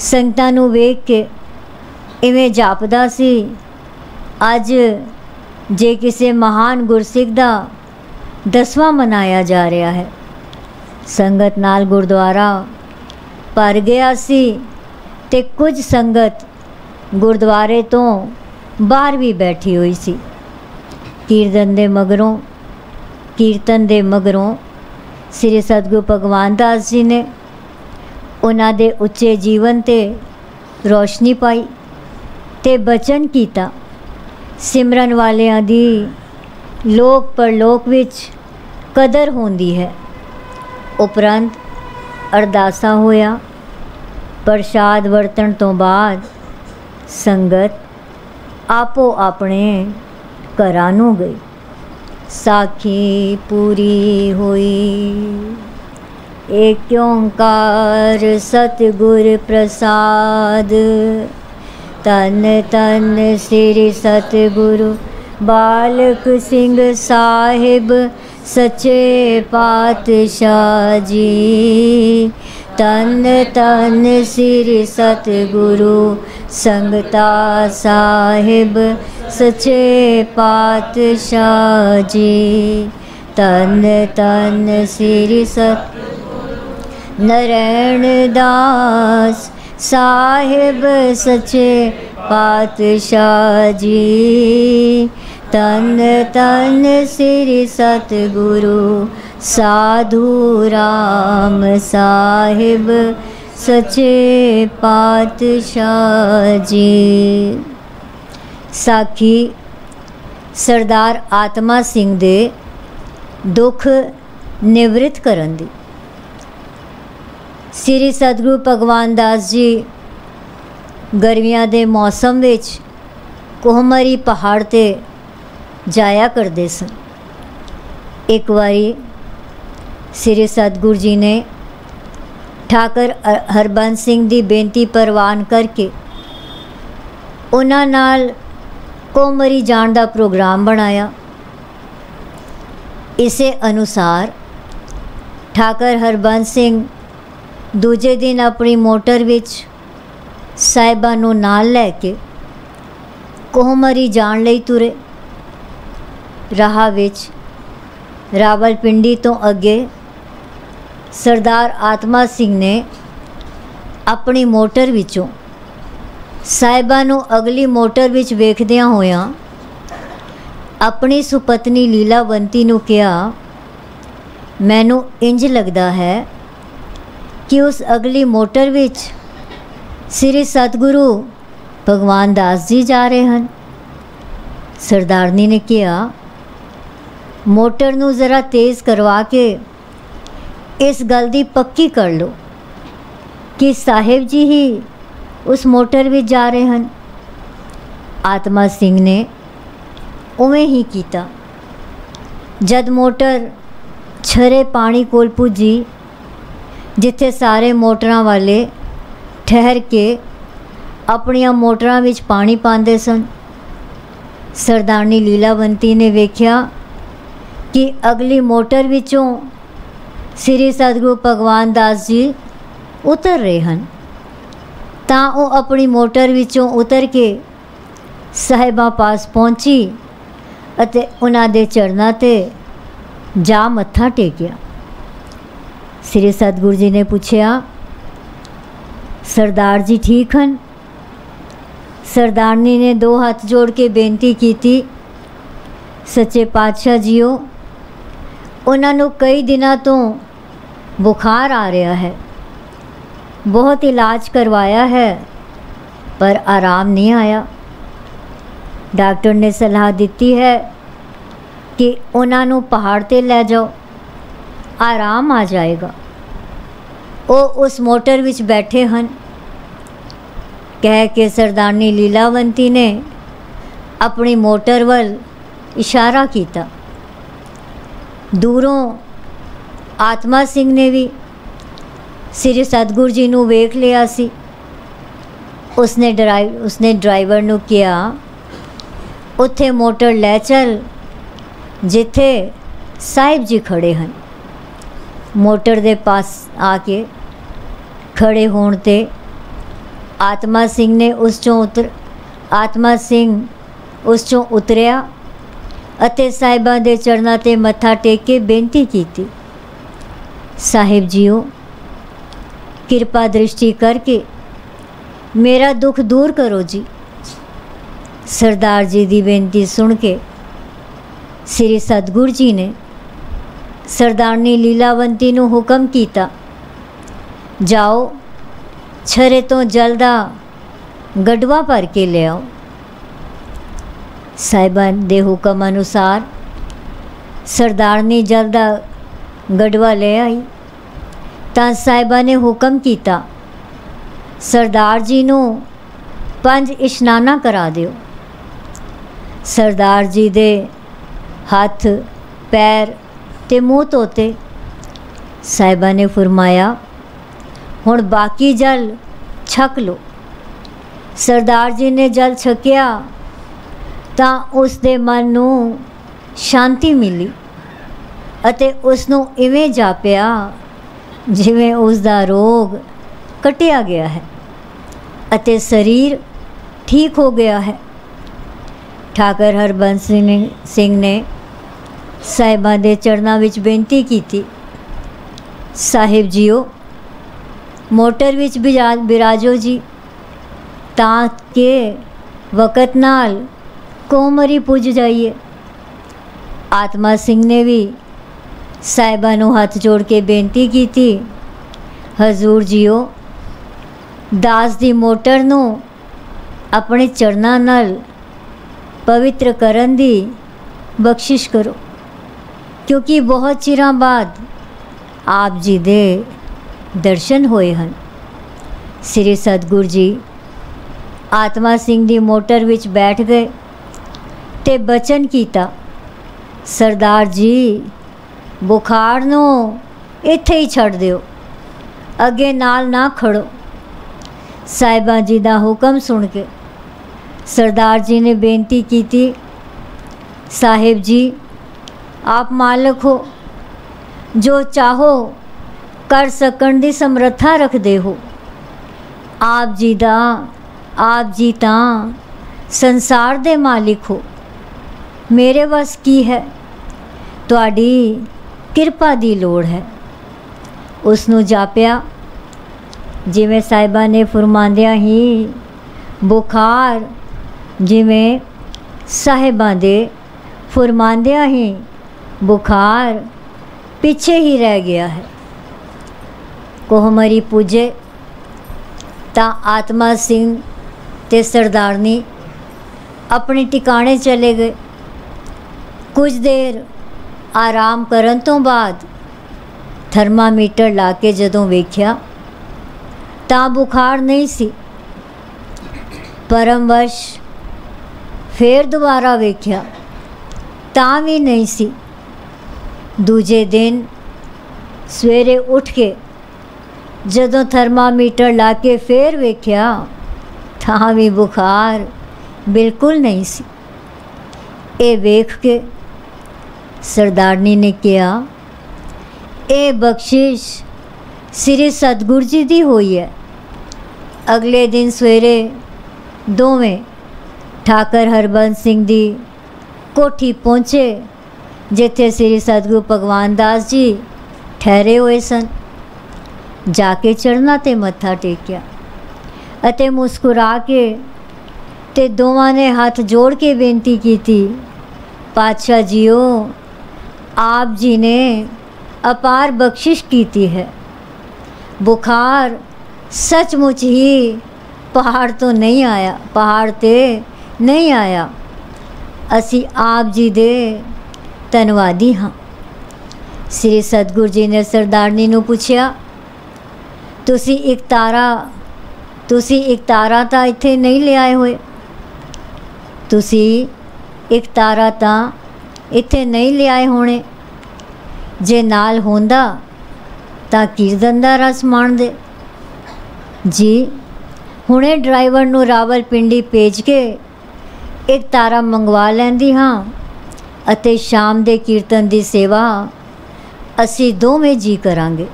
संगतां नूं वेख के इवें जापदा सी अज जे किसी महान गुरसिख दा 10वां मनाया जा रहा है। संगत नाल गुरुद्वारा भर गया सी ते कुछ संगत गुरुद्वारे तो बाहर भी बैठी हुई सी। कीर्तन दे मगरों श्री सतगुरु भगवान दास जी ने उन्हां दे उच्चे जीवन ते रोशनी पाई ते बचन कीता सिमरन वालियां दी लोक परलोक विच कदर होंदी है। उपरंत अरदासा होया। प्रसाद वरतन तो बाद संगत आपो अपने घरां नूं गई। साखी पूरी हुई। एक ओंकार सतगुर प्रसाद। तन तन श्री सतगुरु बालक सिंह साहिब सच्चे पातशाह जी। तन तन श्री सतगुरु संगता साहिब सच्चे पातशाह जी। तन तन श्री सतगुरु नारायण दास साहिब सच्चे पातशाह जी। तन तन श्री सतगुरु साधु राम साहिब सच्चे पातशाह जी। साखी सरदार आत्मा सिंह दे दुख निवृत्त करन दी। श्री सतगुरु भगवान दास जी गर्मियां दे मौसम विच कोहमरी पहाड़ ते जाया करते सन। एक बारी श्री सतगुरु जी ने ठाकर हरबंस सिंह की बेनती प्रवान करके उन्हां नाल कोहमरी जाण दा प्रोग्राम बनाया। इसे अनुसार ਠਾਕਰ ਹਰਬੰਸ ਸਿੰਘ ਦੂਜੇ ਦਿਨ ਆਪਣੀ ਮੋਟਰ ਵਿੱਚ ਸਾਹਿਬਾਂ ਨੂੰ ਨਾਲ ਲੈ ਕੇ ਕੋਹਮਰੀ ਜਾਣ ਲਈ ਤੁਰੇ। ਰਾਹ ਵਿੱਚ ਰਾਵਲਪਿੰਡੀ ਤੋਂ ਅੱਗੇ ਸਰਦਾਰ ਆਤਮਾ ਸਿੰਘ ਨੇ ਆਪਣੀ ਮੋਟਰ ਵਿੱਚੋਂ ਸਾਹਿਬਾਂ ਨੂੰ ਅਗਲੀ ਮੋਟਰ ਵਿੱਚ ਵੇਖਦਿਆਂ ਹੋਇਆਂ ਆਪਣੀ ਸੁਪਤਨੀ ਲੀਲਾਵੰਤੀ ਨੂੰ ਕਿਹਾ, ਮੈਨੂੰ ਇੰਜ ਲੱਗਦਾ ਹੈ ਕਿ ਉਸ ਅਗਲੀ ਮੋਟਰ ਵਿੱਚ ਸ੍ਰੀ ਸਤਿਗੁਰੂ ਭਗਵਾਨ ਦਾਸ ਜੀ ਜਾ ਰਹੇ ਹਨ। ਸਰਦਾਰਨੀ ਨੇ ਕਿਹਾ, ਮੋਟਰ ਨੂੰ ਜ਼ਰਾ ਤੇਜ਼ ਕਰਵਾ ਕੇ ਇਸ ਗੱਲ ਦੀ ਪੱਕੀ ਕਰ ਲਓ ਕਿ ਸਾਹਿਬ ਜੀ ਹੀ ਉਸ ਮੋਟਰ ਵਿੱਚ ਜਾ ਰਹੇ ਹਨ। ਆਤਮਾ ਸਿੰਘ ਨੇ ਉਵੇਂ ਹੀ ਕੀਤਾ। ਜਦ ਮੋਟਰ ਛਰੇ ਪਾਣੀ ਕੋਲ ਪੁੱਜੀ, ਜਿੱਥੇ ਸਾਰੇ ਮੋਟਰਾਂ ਵਾਲੇ ਠਹਿਰ ਕੇ ਆਪਣੀਆਂ ਮੋਟਰਾਂ ਵਿੱਚ ਪਾਣੀ ਪਾਉਂਦੇ ਸਨ, ਸਰਦਾਰਨੀ ਲੀਲਾਵੰਤੀ ਨੇ ਵੇਖਿਆ ਕਿ ਅਗਲੀ ਮੋਟਰ ਵਿੱਚੋਂ ਸ੍ਰੀ ਸਤਿਗੁਰੂ ਭਗਵਾਨ ਦਾਸ ਜੀ ਉਤਰ ਰਹੇ ਹਨ। ਤਾਂ ਉਹ ਆਪਣੀ ਮੋਟਰ ਵਿੱਚੋਂ ਉਤਰ ਕੇ ਸਾਹਿਬਾਂ ਪਾਸ ਪਹੁੰਚੀ ਅਤੇ ਉਹਨਾਂ ਦੇ ਚਰਨਾਂ 'ਤੇ ਜਾ ਮੱਥਾ ਟੇਕਿਆ। ਸ੍ਰੀ ਸਤਿਗੁਰੂ ਜੀ ਨੇ ਪੁੱਛਿਆ, ਸਰਦਾਰ ਜੀ ਠੀਕ ਹਨ? ਸਰਦਾਰਨੀ ਨੇ ਦੋ ਹੱਥ ਜੋੜ ਕੇ ਬੇਨਤੀ ਕੀਤੀ, ਸੱਚੇ ਪਾਤਸ਼ਾਹ ਜੀਓ, ਉਹਨਾਂ ਨੂੰ ਕਈ ਦਿਨਾਂ ਤੋਂ ਬੁਖਾਰ ਆ ਰਿਹਾ ਹੈ। ਬਹੁਤ ਇਲਾਜ ਕਰਵਾਇਆ ਹੈ ਪਰ ਆਰਾਮ ਨਹੀਂ ਆਇਆ। ਡਾਕਟਰ ਨੇ ਸਲਾਹ ਦਿੱਤੀ ਹੈ ਕਿ ਉਹਨਾਂ ਨੂੰ ਪਹਾੜ 'ਤੇ ਲੈ ਜਾਓ, ਆਰਾਮ ਆ ਜਾਏਗਾ। ਉਹ ਉਸ ਮੋਟਰ ਵਿੱਚ ਬੈਠੇ ਹਨ। ਕਹਿ ਕੇ ਸਰਦਾਰਨੀ ਲੀਲਾਵੰਤੀ ਨੇ ਆਪਣੀ ਮੋਟਰ ਵੱਲ ਇਸ਼ਾਰਾ ਕੀਤਾ। ਦੂਰੋਂ ਆਤਮਾ ਸਿੰਘ ਨੇ ਵੀ ਸ੍ਰੀ ਸਤਿਗੁਰੂ ਜੀ ਨੂੰ ਵੇਖ ਲਿਆ ਸੀ। ਉਸਨੇ ਡਰਾਈਵਰ ਨੂੰ ਕਿਹਾ, ਉੱਥੇ ਮੋਟਰ ਲੈ ਚੱਲ ਜਿੱਥੇ ਸਾਹਿਬ ਜੀ ਖੜੇ ਹਨ। ਮੋਟਰ ਦੇ ਪਾਸ ਆ ਕੇ ਖੜੇ ਹੋਣ 'ਤੇ ਆਤਮਾ ਸਿੰਘ ਉਸ ਚੋਂ ਉਤਰਿਆ ਅਤੇ ਸਾਹਿਬਾਂ ਦੇ ਚਰਨਾਂ 'ਤੇ ਮੱਥਾ ਟੇਕ ਕੇ ਬੇਨਤੀ ਕੀਤੀ, ਸਾਹਿਬ ਜੀਓ, ਕਿਰਪਾ ਦ੍ਰਿਸ਼ਟੀ ਕਰਕੇ ਮੇਰਾ ਦੁੱਖ ਦੂਰ ਕਰੋ ਜੀ। ਸਰਦਾਰ ਜੀ ਦੀ ਬੇਨਤੀ ਸੁਣ ਕੇ ਸ੍ਰੀ ਸਤਿਗੁਰੂ ਜੀ ਨੇ ਸਰਦਾਰਨੀ ਲੀਲਾਵੰਤੀ ਨੂੰ ਹੁਕਮ ਕੀਤਾ, ਜਾਓ ਛਰੇ ਤੋਂ ਜਲ ਦਾ ਗੜਵਾ ਭਰ ਕੇ ਲਿਆਓ। ਸਾਹਿਬਾਂ ਦੇ ਹੁਕਮ ਅਨੁਸਾਰ ਸਰਦਾਰਨੀ ਜਲ ਦਾ ਗੜਵਾ ਲੈ ਆਈ ਤਾਂ ਸਾਹਿਬਾਂ ਨੇ ਹੁਕਮ ਕੀਤਾ, ਸਰਦਾਰ ਜੀ ਨੂੰ 5 ਇਸ਼ਨਾਨਾ ਕਰਾ ਦਿਓ। ਸਰਦਾਰ ਜੀ ਦੇ ਹੱਥ ਪੈਰ ਤੇ ਮੂੰਹ ਧੋਤੇ। ਸਾਹਿਬਾਂ ਨੇ ਫਰਮਾਇਆ, ਹੁਣ ਬਾਕੀ ਜਲ ਛਕ ਲਓ। ਸਰਦਾਰ ਜੀ ਨੇ ਜਲ ਛਕਿਆ ਤਾਂ ਉਸ ਦੇ ਮਨ ਨੂੰ ਸ਼ਾਂਤੀ ਮਿਲੀ ਅਤੇ ਉਸ ਨੂੰ ਇਵੇਂ ਜਾਪਿਆ ਜਿਵੇਂ ਉਸ ਦਾ ਰੋਗ ਕੱਟਿਆ ਗਿਆ ਹੈ ਅਤੇ ਸਰੀਰ ਠੀਕ ਹੋ ਗਿਆ ਹੈ। ਠਾਕਰ ਹਰਬੰਸ ਸਿੰਘ ਨੇ ਸਾਹਿਬਾਂ ਦੇ ਚਰਨਾਂ ਵਿੱਚ ਬੇਨਤੀ ਕੀਤੀ, ਸਾਹਿਬ ਜੀਓ, ਮੋਟਰ ਵਿੱਚ ਬਿਰਾਜੋ ਜੀ ਤਾਂ ਕਿ ਵਕਤ ਨਾਲ ਕੋਮਰੀ ਪੁੱਜ ਜਾਈਏ। ਆਤਮਾ ਸਿੰਘ ਨੇ ਵੀ ਸਾਹਿਬਾਂ ਨੂੰ ਹੱਥ ਜੋੜ ਕੇ ਬੇਨਤੀ ਕੀਤੀ, ਹਜ਼ੂਰ ਜੀਓ, ਦਾਸ ਦੀ ਮੋਟਰ ਨੂੰ ਆਪਣੇ ਚਰਨਾਂ ਨਾਲ ਪਵਿੱਤਰ ਕਰਨ ਦੀ ਬਖਸ਼ਿਸ਼ ਕਰੋ, ਕਿਉਂਕਿ ਬਹੁਤ ਚਿਰਾਂ ਬਾਅਦ ਆਪ ਜੀ ਦੇ ਦਰਸ਼ਨ ਹੋਏ ਹਨ। ਸ੍ਰੀ ਸਤਿਗੁਰੂ ਜੀ ਆਤਮਾ ਸਿੰਘ ਦੀ ਮੋਟਰ ਵਿੱਚ ਬੈਠ ਗਏ ਤੇ ਬਚਨ ਕੀਤਾ, ਸਰਦਾਰ ਜੀ, ਬੁਖਾਰ ਨੂੰ ਇੱਥੇ ਹੀ ਛੱਡ ਦਿਓ, ਅੱਗੇ ਨਾਲ ਨਾ ਖੜੋ। ਸਾਹਿਬਾਂ ਜੀ ਦਾ ਹੁਕਮ ਸੁਣ ਕੇ ਸਰਦਾਰ ਜੀ ਨੇ ਬੇਨਤੀ ਕੀਤੀ, ਸਾਹਿਬ ਜੀ, आप मालिक हो, जो चाहो कर सकण दी समर्था रखदे हो। आप जी तां संसार दे मालिक हो। मेरे वस की है, तुहाडी किरपा दी लोड़ है। उसनू जापिया जिवें साहिबा ने फरमांदियां ही बुखार जिवें साहिबा दे फरमांदियां ही बुखार पीछे ही रह गया है। कोहमरी पूजे तां आत्मा सिंह ते सरदारनी अपने ठिकाने चले गए। कुछ देर आराम करन तो बाद थर्मामीटर ला के जदों वेख्या तां बुखार नहीं सी। परमवश फिर दोबारा वेख्या तां भी नहीं सी। दूजे दिन सवेरे उठ के जदों थर्मामीटर ला के फिर वेख्या तां भी बुखार बिल्कुल नहीं सी। ए वेख के सरदारनी ने कहा, ए बख्शिश श्री सतगुरु जी दी हुई है। अगले दिन सवेरे दोवें ठाकर हरबंस सिंह दी कोठी पहुँचे जिथे श्री सतगुरु भगवान दास जी ठहरे हुए सन। जाके चढ़ना ते मत्था टेकिया अते मुस्कुरा के ते दोवां ने हाथ जोड़ के बेनती की थी, पातशाह जीओ आप जी ने अपार बख्शिश की है। बुखार सचमुच ही पहाड़ तो नहीं आया, पहाड़ ते नहीं आया। असी आप जी दे धन्नवादी हाँ। श्री सतगुरु जी ने सरदारनी नू पूछया, तुसी एक तारा तां इत्थे नहीं ले आए होए। तुसी एक तारा तां इत्थे नहीं ले आए होने। जे नाल होंदा तां कीर्तन दा रस माणदे। जी हुणे ड्राइवर नू रावलपिंडी भेज के एक तारा मंगवा लैंदी हाँ अते शाम दे कीर्तन दी सेवा असी दोवें जी करांगे।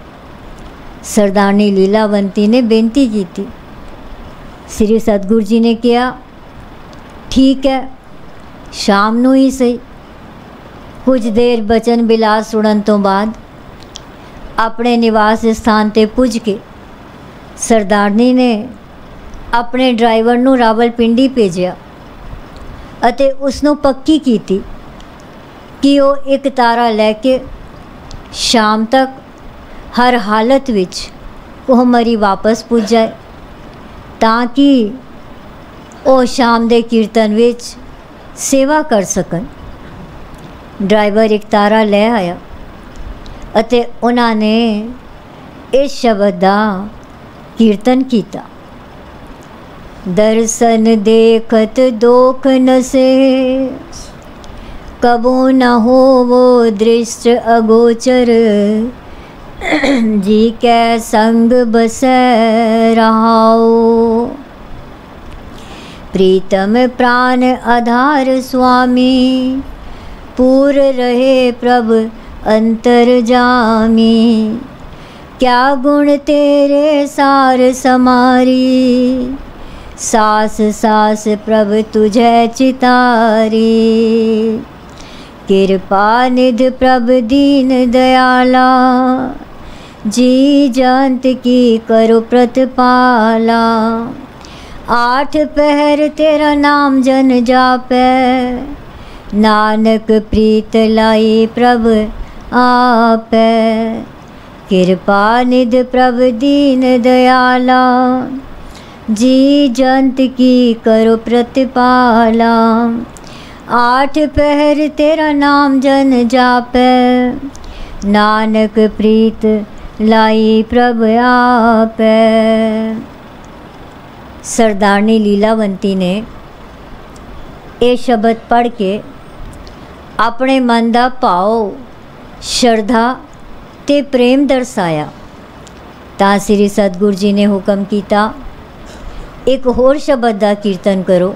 सरदारनी लीलावंती ने बेनती की थी। श्री सतगुरु जी ने कहा, ठीक है शाम नू ही सही। कुछ देर बचन बिलास सुनन तो बाद अपने निवास स्थान ते पुज के सरदारनी ने अपने ड्राइवर नू रावलपिंडी भेजिया अते उसनू पक्की की थी कि वो एक तारा लैके शाम तक हर हालत विच कोहमरी वापस पुज जाए ताकि वो शाम दे कीर्तन विच सेवा कर सकन। ड्राइवर एक तारा ले आया अते उन्होंने इस शब्द दा कीर्तन किया, दर्शन देखत दोख नसे कबो न हो वो दृश्य अगोचर जी कै संग बसै रहाओ। प्रीतम प्राण आधार स्वामी पूर रहे प्रभ अंतर जामी। क्या गुण तेरे सार समारी सास सास प्रभ तुझे चितारी। कृपा निध प्रभ दीन दयाला जी जंत की करो प्रतिपाला। आठ पहर तेरा नाम जन जापै नानक प्रीत लाई प्रभ आपै। कृपा निध प्रभ दीन दयाला जी जंत की करो प्रतिपाला। आठ पहर तेरा नाम जन जापै नानक प्रीत लाई प्रभ आपै। सरदारनी लीलावंती ने ये शब्द पढ़ के अपने मन का भाव श्रद्धा ते प्रेम दर्शाया तां श्री सतगुरु जी ने हुक्म किया, एक होर शब्द का कीर्तन करो।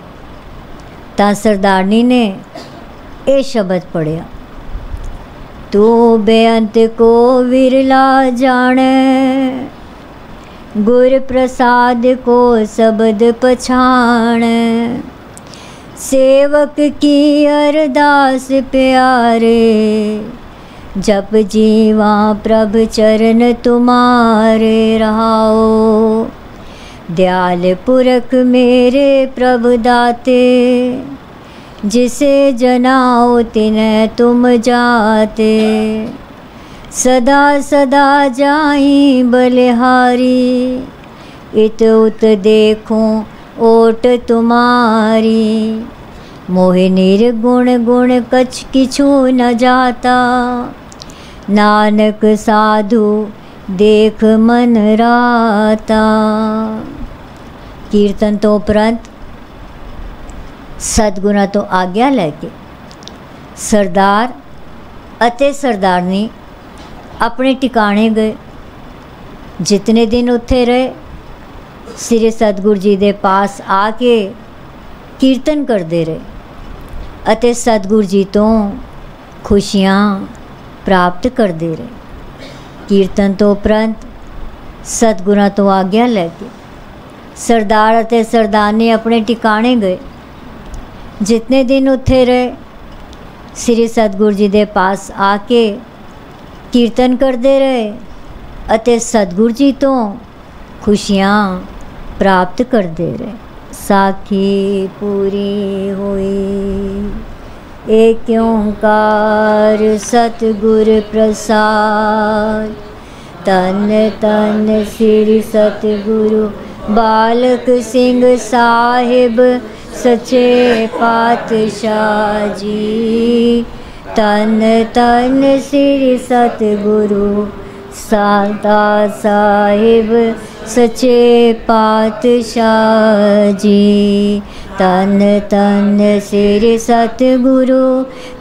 तां सरदारनी ने ये शब्द पढ़िया, तू बेअंत को विरला जाने, गुर प्रसाद को शब्द पछाणे। सेवक की अरदास प्यारे, जप जीवा प्रभ चरण तुम्हारे रहाओ। दयाल पुरख मेरे प्रभु दाते, जिसे जनाओ तिन्हें तुम जाते। सदा सदा जाई बलिहारी, इत उत देखूं ओट तुम्हारी। मोहि निर्गुण गुण कछ किछु न जाता, नानक साधु देख मन राता। कीर्तन तो उपरंत सतगुणां तो आग्या लैके सरदार अते सरदारनी अपने ठिकाने गए। जितने दिन उत्थे रहे, श्री सतगुरु जी दे पास आके कीर्तन करते रहे अते सतगुरु जी तो खुशियाँ प्राप्त करते रहे। कीर्तन तो उपरंत सतगुरां तो आग्या लैके सरदार अते सरदारनी अपने ठिकाने गए। जितने दिन उत्थे रहे, श्री सतगुरु जी दे पास आके कीर्तन करते रहे अते सतगुरु जी तो खुशियाँ प्राप्त करते रहे। साखी पूरी हुई, एक ओंकार सतगुर प्रसाद। तन तन श्री सतगुरु बालक सिंह साहिब सच्चे पातशाह जी। तन तन श्री सतगुरु सादा साहिब सच्चे पातशाह जी। तन तन श्री सतगुरु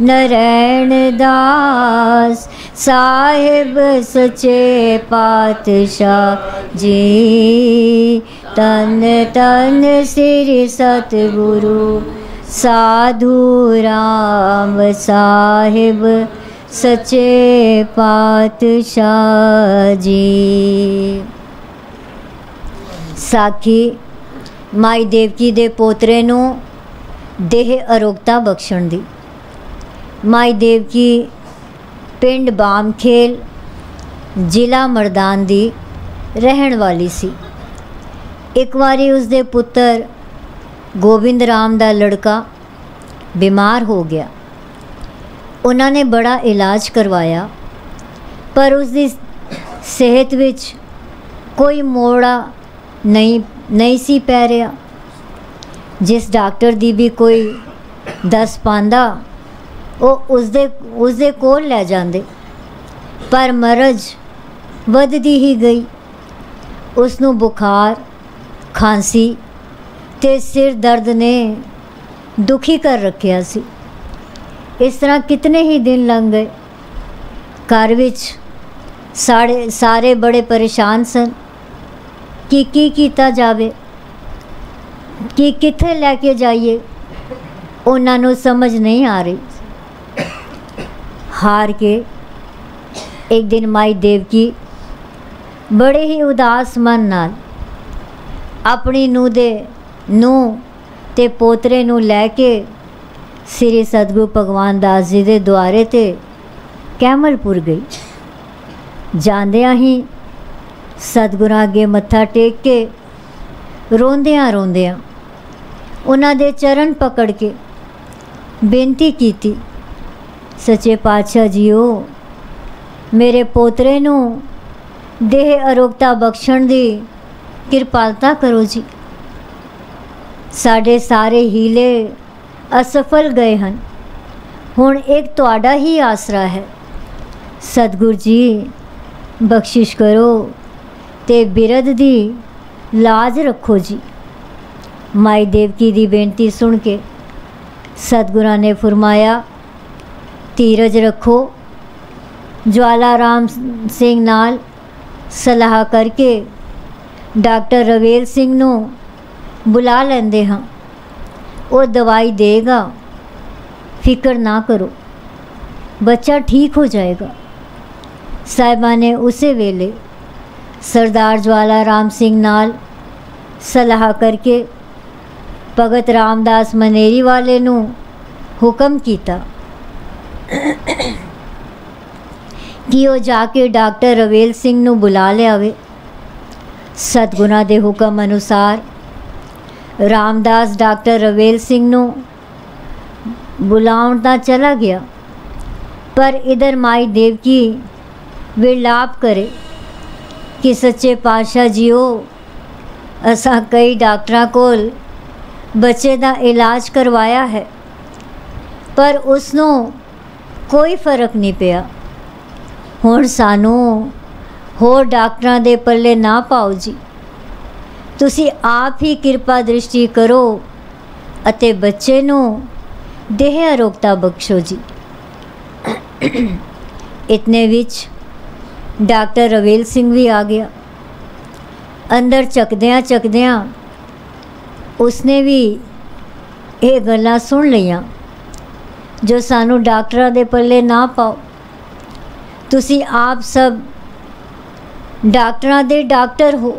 नारायण दास साहिब सच्चे पातशाह जी। तन तन श्री सतगुरु साधु राम साहिब सच्चे पातशाह जी। साखी माई देवकी दे पोतरे नू देह अरोगता बख्शण दी। माई देवकी पिंड बामखेल जिला मरदान दी रहन वाली सी। एक बारी उसदे पुत्र गोबिंद राम दा लड़का बीमार हो गया। उन्होंने बड़ा इलाज करवाया पर उसकी सेहत विच कोई मोड़ा नहीं सी पै रहा। जिस डॉक्टर दी भी कोई दस पांदा वो उसदे कोल लै जांदे, पर मरज वधदी ही गई। उसनू बुखार खांसी ते सिर दर्द ने दुखी कर रखिया सी। इस तरह कितने ही दिन लंघ गए। घर विच सारे बड़े परेशान सन कि की कीता जावे, कि कित्थे लैके जाइए, उन्होंने समझ नहीं आ रही। हार के एक दिन माई देवकी बड़े ही उदास मन नाल अपनी नूह ते पोतरे नू लैके श्री सतगुरु भगवान दास जी दे द्वारे ते कैमलपुर गई। जांदियां ही सतगुरां अगे मत्था टेक के रोंदियां रोंदियां उन्हां दे चरण पकड़ के बेनती कीती, सच्चे पातशाह जीओ मेरे पोतरे नू देह अरोगता बख्शण दी किरपालता करो जी। साढ़े सारे हीले असफल गए हैं, हुण एक तुहाडा ही आसरा है। सतगुरु जी बख्शिश करो ते बिरध दी लाज रखो जी। माई देवकी दी बेनती सुन के सतगुरां ने फरमाया, धीरज रखो। ज्वाला राम सिंह नाल सलाह करके डॉक्टर रवेल सिंह नू बुला लेंदे हाँ, वो दवाई देगा, फिक्र ना करो। बच्चा ठीक हो जाएगा। साहिबा ने उसे वेले सरदार ज्वाला राम सिंह नाल सलाह करके भगत रामदास मनेरी वाले नू हुक्म किया कि वो जाके डॉक्टर रवेल सिंह नू बुला लियावे। सतगुणा दे हुक्म अनुसार रामदास डॉक्टर रवेल सिंह नू बुलाउण तां चला गया, पर इधर माई देवकी विलाप करे कि सच्चे पातशाह जीओ, असां कई डॉक्टरां कोल बच्चे दा इलाज करवाया है, पर उसनों कोई फर्क नहीं पिया। हुण सानू होर डॉक्टरां दे पल्ले ना पाओ जी, तुसी आप ही किरपा दृष्टि करो अते बच्चे नू देह अरोगता बख्शो जी। इतने विच डॉक्टर रवेल सिंह भी आ गया। अंदर चकदियां चकदियां उसने भी ये गल्लां सुन लियां जो सानू डॉक्टरां दे पल्ले ना पाओ, तुसी आप सब डॉक्टरां दे डॉक्टर हो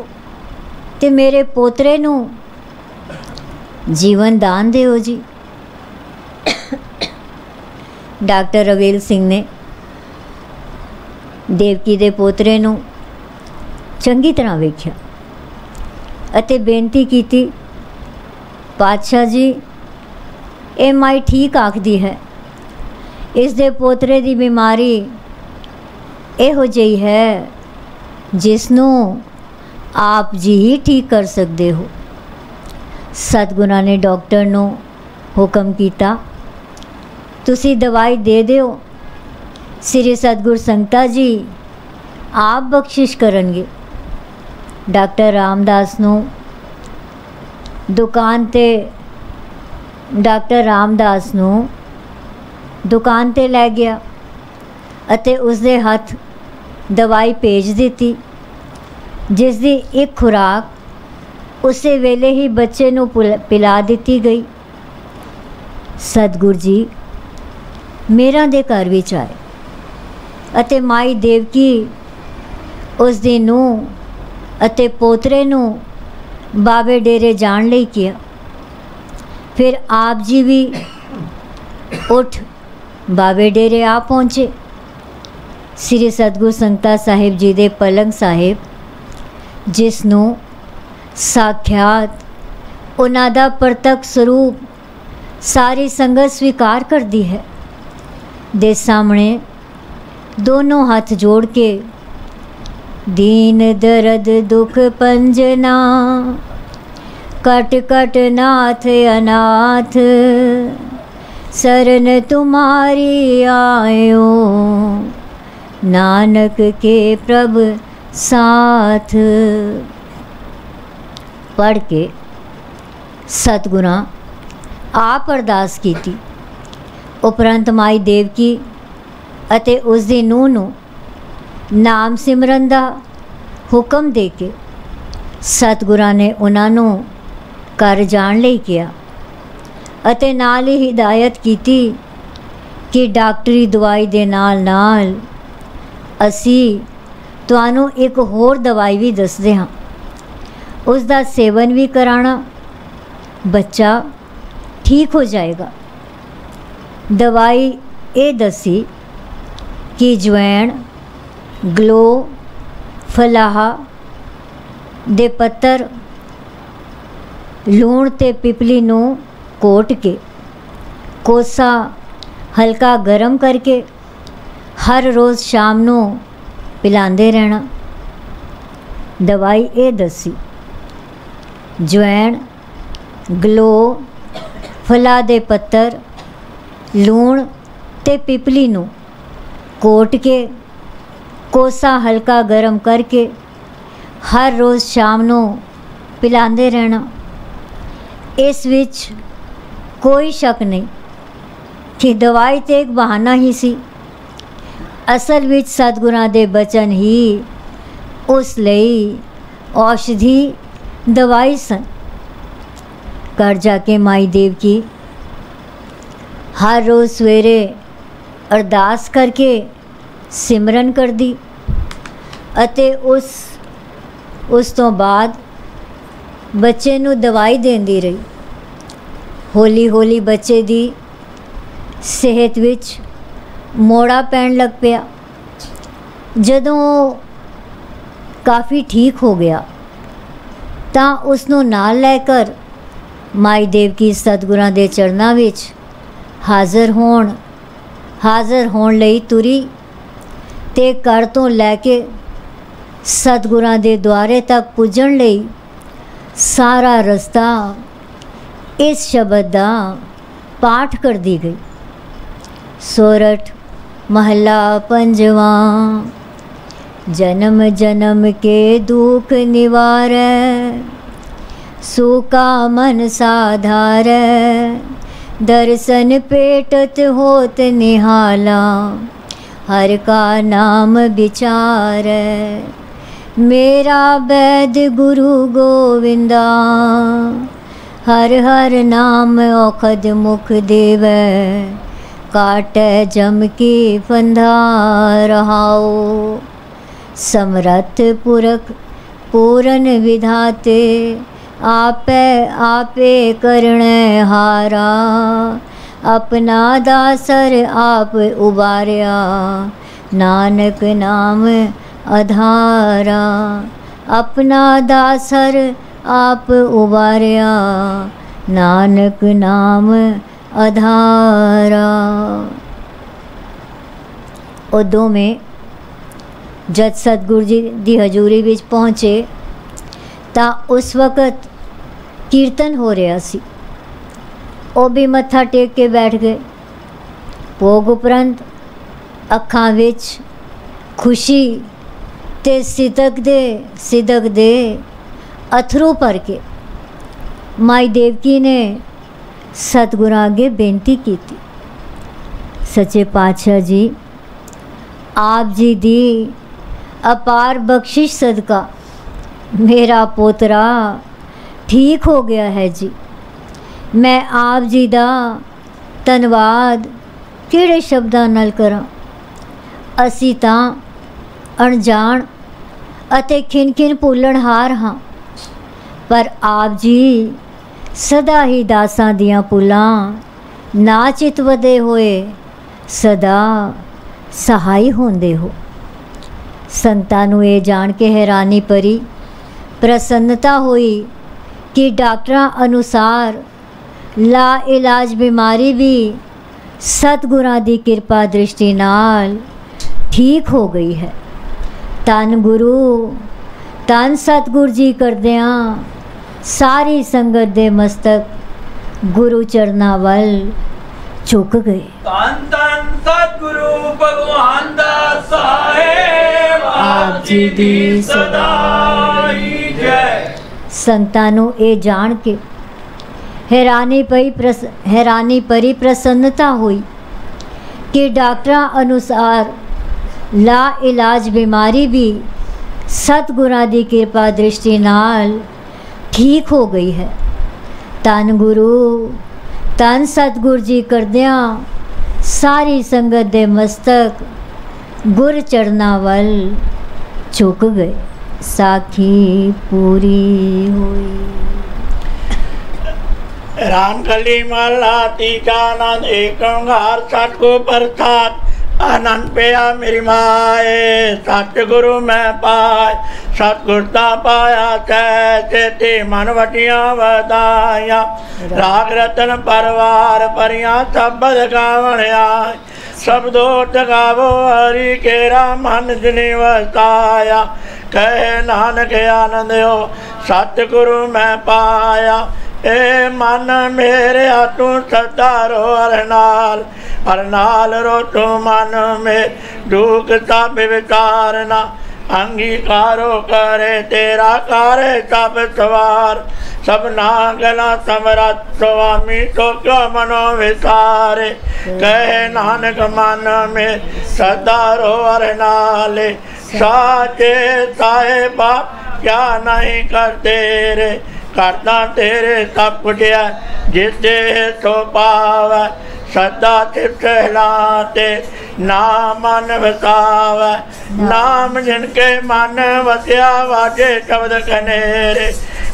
ते मेरे पोतरे नू जीवन दान दिओ जी। डॉक्टर रवेल सिंह ने देवकी दे पोतरे नू चंगी तरह वेख्या अते बेनती कीती, पातशाह जी ये माई ठीक आखदी है, इस दे पोतरे दी बीमारी इहो जही है जिसनू आप जी ही ठीक कर सकते हो। सतगुणा ने डॉक्टर नू हुक्म किया, तुसी दवाई दे दिओ, श्री सतगुर संगता जी आप बख्शिश करनगे। डॉक्टर रामदास नू दुकान ते डॉक्टर रामदास नू दुकान ते लै गया अते उसदे हथ दवाई भेज दी, जिसदी एक खुराक उसे वेले ही बच्चे नू पिला दी गई। सतगुर जी मेरा दे घर विच आए अते माई देवकी उस दी नूह अते पोतरे नू बाबे डेरे जाण लई किया। फिर आप जी भी उठ बाबे डेरे आ पहुँचे। श्री सतगुर संगता साहिब जी दे पलंग साहिब, जिसनू साख्यात उन्हां दा प्रतक स्वरूप सारी संगत स्वीकार करती है, दे सामने दोनों हाथ जोड़ के दीन दर्द दुख पंजना कट कट नाथ अनाथ शरण तुम्हारी आयो नानक के प्रभ साथ पढ़ के सतगुणा आप अरदास कीती। उपरंत माई देवकी अते उस दी नूह नू नाम सिमरन दा हुक्म दे के सतगुरां ने उन्हां नू घर जाण लई किया अते नाल ही हिदायत कीती कि डॉक्टरी दवाई दे नाल नाल असी तुहानू एक होर दवाई भी दसदे हां, उसका सेवन भी कराना, बच्चा ठीक हो जाएगा। दवाई ये दसी कि जवैन गलो फलाह दे पत्तर लूण ते पिपली नू कोट के कोसा हल्का गर्म करके हर रोज़ शाम नू पिलांदे रहना। दवाई ये दसी जवैन गलो फला दे पत्तर लूण ते पिपली नू कोट के कोसा हल्का गर्म करके हर रोज़ शाम नू पिलांदे रहना। इस विच कोई शक नहीं कि दवाई तो एक बहाना ही सी, असल विच सतगुरां दे बचन ही उस लई औषधि दवाई सन। घर जाके माई देवकी हर रोज़ सवेरे अरदास करके सिमरन कर दी ਅਤੇ ਉਸ ਤੋਂ ਬਾਅਦ ਬੱਚੇ ਨੂੰ ਦਵਾਈ ਦਿੰਦੀ ਰਹੀ। ਹੌਲੀ ਹੌਲੀ ਬੱਚੇ ਦੀ ਸਿਹਤ ਵਿੱਚ ਮੋੜਾ ਪੈਣ ਲੱਗ ਪਿਆ। ਜਦੋਂ ਕਾਫੀ ਠੀਕ ਹੋ ਗਿਆ ਤਾਂ ਉਸ ਨੂੰ ਨਾਲ ਲੈ ਕਰ ਮਾਈ ਦੇਵਕੀ ਸਤਿਗੁਰਾਂ ਦੇ ਚਰਨਾਂ ਵਿੱਚ ਹਾਜ਼ਰ ਹੋਣ ਲਈ ਤੁਰੀ ਤੇ ਘਰ ਤੋਂ ਲੈ ਕੇ ਸਤਿਗੁਰਾਂ ਦੇ ਦੁਆਰੇ ਤੱਕ ਪੁੱਜਣ ਲਈ ਸਾਰਾ ਰਸਤਾ ਇਸ ਸ਼ਬਦ ਦਾ ਪਾਠ ਕਰਦੀ ਗਈ। सोरठ महला पंजवा। जन्म जन्म के दुख निवारै, सूका मन साधारै, दर्शन पेटत होत निहाला, हर का नाम विचारै, मेरा वैद गुरु गोविंदा, हर हर नाम औखद मुख देवै, काटै जम की फंदा रहाओ, समरथ पुरख पूरन विधाते, आपे आपे करणे हारा, अपना दासर आप उबार्या, नानक नाम आधारा, अपना दासर आप उबार्या, नानक नाम आधारा। उदों में जद सतगुरु जी दी हजूरी विच पहुँचे ਤਾਂ उस वक़्त कीर्तन हो रहा सी। ਉਹ भी मत्था टेक के बैठ गए। भोग उपरंत ਅੱਖਾਂ ਵਿੱਚ खुशी ते सिदक दे अथरू भर के माई देवकी ने सतगुरां अगे बेनती की। सच्चे पातशाह जी, आप जी दी अपार बख्शिश सदका मेरा पोतरा ठीक हो गया है जी। मैं आप जी दा धन्नवाद किहड़े शब्दां नाल करां। असीं तां अणजाण अते खिन भुल्लणहार हाँ, पर आप जी सदा ही दासां दियां पुलां ना चितवदे होए सदा सहाय होंदे हो। संतां नूं ये जान के हैरानी परी, प्रसन्नता हुई कि डॉक्टरां अनुसार ला इलाज बीमारी भी सतगुरां दी कृपा दृष्टि नाल ठीक हो गई है। धन गुरु धन सतगुर जी करदियां सारी संगत दे मस्तक गुरु चरना वल झुक गए। धन धन सतगुरु भगवान दा साहेब, आप जी दी सदा ही जय। संतां नूं ये जान के हैरानी परी प्रसन्नता हुई कि डॉक्टरां अनुसार ला इलाज बीमारी भी सतगुरां दी कृपा दृष्टि नाल ठीक हो गई है। धन गुरु धन सतगुर जी करदियां सारी संगत दे मस्तक गुर चरना वल झुक गए। साखी पूरी हुई। राम कली माला टीका नंद एक ओंकार सतगुर प्रसाद आनंद पिया मेरी माए। सतगुरु मैं पाए सतगुरता पाया कैसे मन वटिया वदाया। राग रतन परवार परियां शब्द गावण आए। शब्दों गावो हरि केरा मन जिने वसाया। कहे नानक आनंद हो सतगुरु मैं पाया। ए मन मेरे तू सदा रो हर नाल रो तू मन में दुख सब विचारना। अंगीकारो करे तेरा करे सब सवार। सब नागला समरथ स्वामी तो क्यों मनो विसारे। कहे नानक मन में सदा रो हर नाले। साचे साहेबा क्या नहीं करते रे। करता तेरे सब कुछ जिससे तो पावे। सदा चित सहलाते नाम मन वसावै नाम जिनके मन वसिया वाजे शब्द कनेरे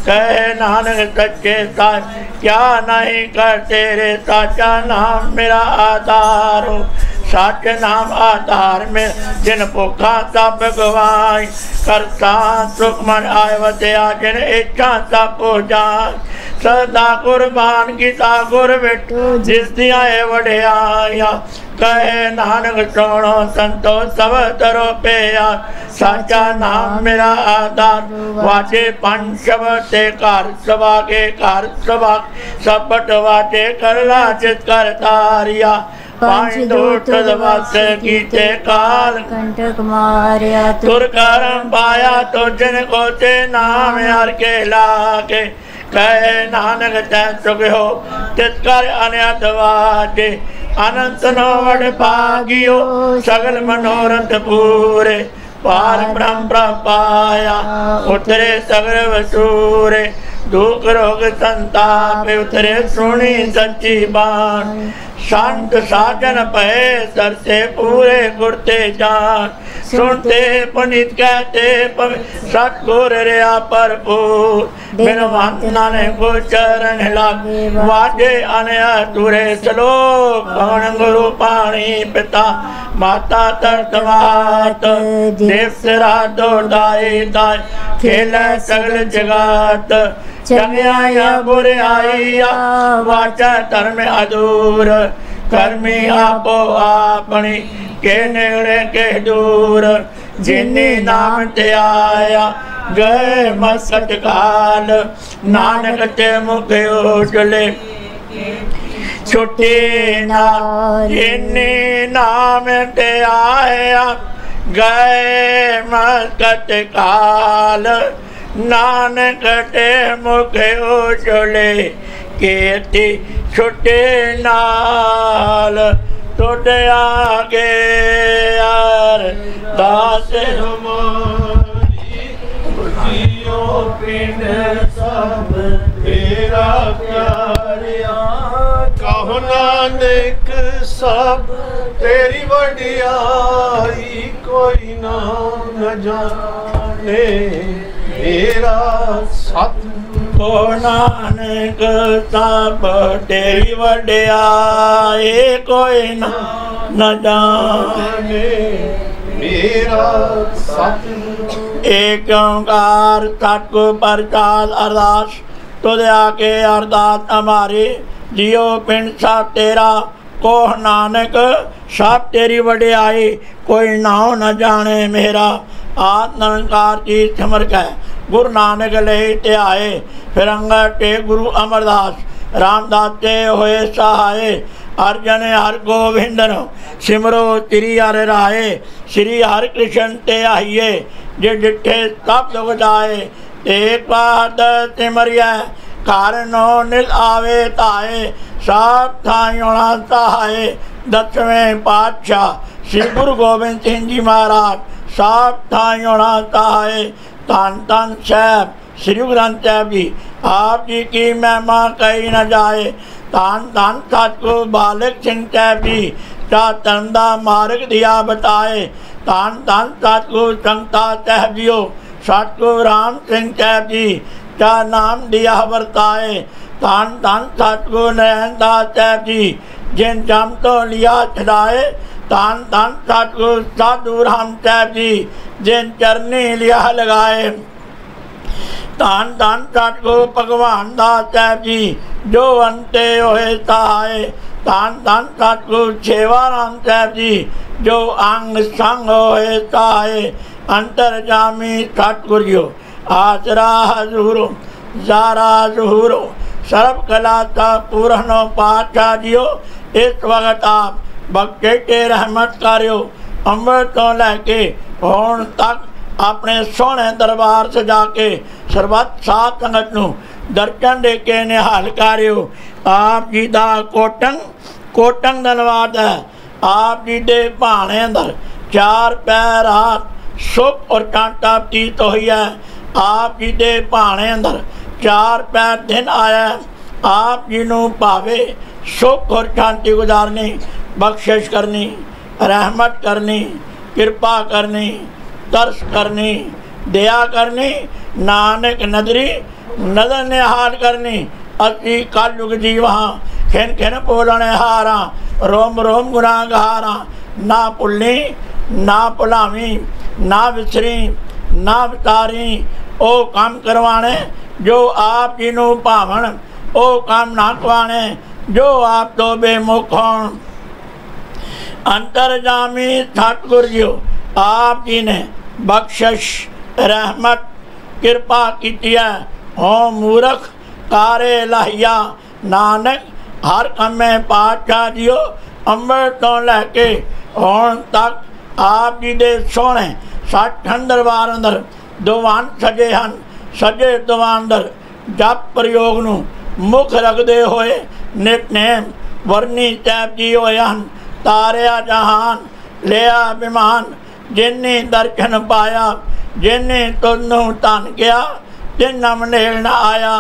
कहे नानक सच्चे साच क्या नहीं करते रे साचा नाम मेरा आधार हो सच नाम आधार में जिन भुखा सब गवाई करता सुख मन आय वत्या जिन इच्छा सब हो जाए सदा कुर्बान गीता गुर बिठो जिस दिया वड्याया कहे नानक सुनो संतो सब तरो पेया साचा नाम मेरा आधार वाचे पंच शब्द ते घर सभा के घर सभा सबट वाचे करला चित कर तारिया पांच दूत दवास कीते काल कंटक मारिया तुर करम पाया तो जिन को ते नाम हर के लाके कहे नानक तै सुख हो तिसकर अनहद वाजे अनंत नो वड भागियो सगल मनोरथ पूरे पार ब्रह्म पाया उतरे सगर वसूरे दुख रोग संताप उतरे सुनी सच्ची बाण शांत साजन पहे सरते पूरे गुरते जान सुनते पुनित कहते सतगुर रिया भरपूर बिन वंदना ने गोचरण लागे वाजे अनया तुरे श्लोक भवन गुरु पाणी पिता माता तरतवात देव सिरा दो दाई दाई खेल सगल जगात चंगिया या बुराइया वाचा धर्म अधूर कर्मी आपो आपनी के नेड़े के दूर जिन्नी नाम ते आया गए मसत काल नानक ते मुख उजले छुट्टी ना जिन्नी नाम ते आया गए मसत काल नानक ते मुख उजले कीर्ति छुट्टे नाल तुझे आगे यार दास जियो पिंड सब तेरा प्यारिया कहो नानक सब तेरी वड्याई कोई ना न जाने मेरा सत को नानक सब तेरी वड्याई कोई न जाने मेरा सत एक ओंकार सतगुर प्रसाद अरदास तुझे आके अरदास हमारी जियो पिंड सब तेरा कोह नानक सब तेरी वड्याई कोई नाव न जाने मेरा आद निरंकार जी समर्थ है गुरु नानक ले ते आए फिर अंगद ते गुरु अमरदास रामदास ते होए सहाय अर्जन हर गोविंदन सिमरो तिरी हर राय श्री हर कृष्ण ते आइए जे डिठे सब दुख जाए एक बात सिमरिया कारणो निल आवे ताए सब थाई होना सहाय दसवें पातशाह श्री गुरु गोबिंद सिंह जी महाराज सब थाई होना सहाय धन धन साहब श्री गुरु ग्रंथ साहब जी आप जी की महिमा कही न जाए धन धन सतगुरु बालक सिंह साहब जी चा धर्म का मार्ग दिया बताए धन धन सतगुरु संगता साहब जीओ सतगुरु राम सिंह साहब जी चा नाम दिया वर्ताए धन धन सतगुरु नरेंद्रदास साहब जी जिन जम तो लिया छड़ाए धन धन सतगुरु साधु राम साहब जी जिन चरनी लिया लगाए धन धन सतगुरु भगवान दास साहब जी जो अंते होए सहाय धन धन सतगुरु सेवाराम साहब जी जो अंग संग होए सहाय अंतरजामी सतगुरु जो आसरा हजूरो जारा जहूरो सर्व कला का पूर्ण पातशाह जियो इस वक्त आप बख्शे के रहमत करियो अमृत तो लैके होण तक अपने सोहने दरबार से जाके सरबत साथ संगत नूं दर्शन दे के निहाल करियो आप जी दा कोटंग धन्यवाद है आप जी दे भाणे अंदर चार पैर रात सुख और कांटा पतीत हुई है आप जी दे भाणे अंदर चार पैर दिन आया आप जी नूं भावे सुख और शांति गुजारनी, बख्शिश करनी, रहमत करनी, कृपा करनी, तरस करनी, दया करनी, नानक नदरी नदर निहाल करनी। असी कलयुग जीव हाँ, खिन खिन बोलने हारा, रोम रोम गुनाहगारा। ना भुल्ली ना भुलावी, ना विसरी ना विसारी। ओ काम करवाने जो आप जी नूं भावन, ओ काम ना करवाने जो आप तो बेमुख होण। अंतरजामी सतगुर जी आप जी ने बख्शिश रहमत कृपा की है। हो मूर्ख कारे लाहिया, नानक हर कमे पातशाह जीओ अमृत तो लैके हुण तक आप जी दे सोहणे 60 दरबार अंदर दीवान सजे हन। सजे दीवान अंदर जप प्रयोग नूं मुख रखते हुए नितनेम वरनी साहिब जी होए हन। तारिया जहान लिया विमान, जिन्नी दर्शन पाया, जिन्नी तुनू धन किया, तिन्ना मनेल न आया।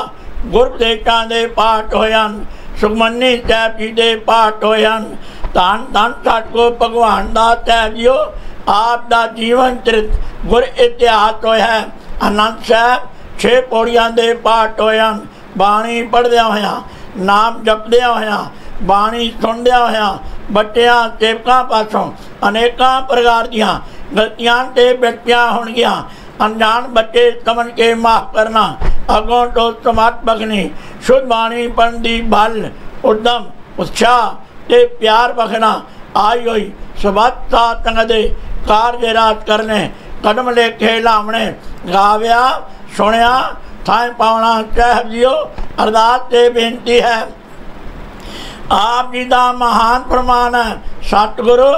गुरदेशां दे पाठ होए हन, सुखमनी साहिब जी दे पाठ होए हन। धन धन सतगुर भगवान दास साहिब जीओ आप दा जीवन चरित गुर इतिहास होया है। आनंद साहिब 6 पौड़ियां दे पाठ होए हन। बाणी पढ़द्या होया, नाम जपद्या होया, बाणी सुनद्या होया बच्चियां सेवकां पासों अनेकां प्रकार दियां गलतियां ते बच्चियां होणगियां। अनजान बच्चे समझ के माफ करना, अगों तो समर्थ बखनी। शुद्ध बाणी पढ़न दी बल उद्यम उत्साह ते प्यार बखना। आई हुई सबत साथ संग दे कार्य रात करने, कदम लेखे लावणे। गाव्या सुनिया थाए पावना साहिब जीओ अरदास ते बेनती है। आप जी दा महान प्रमाण है। सतगुरु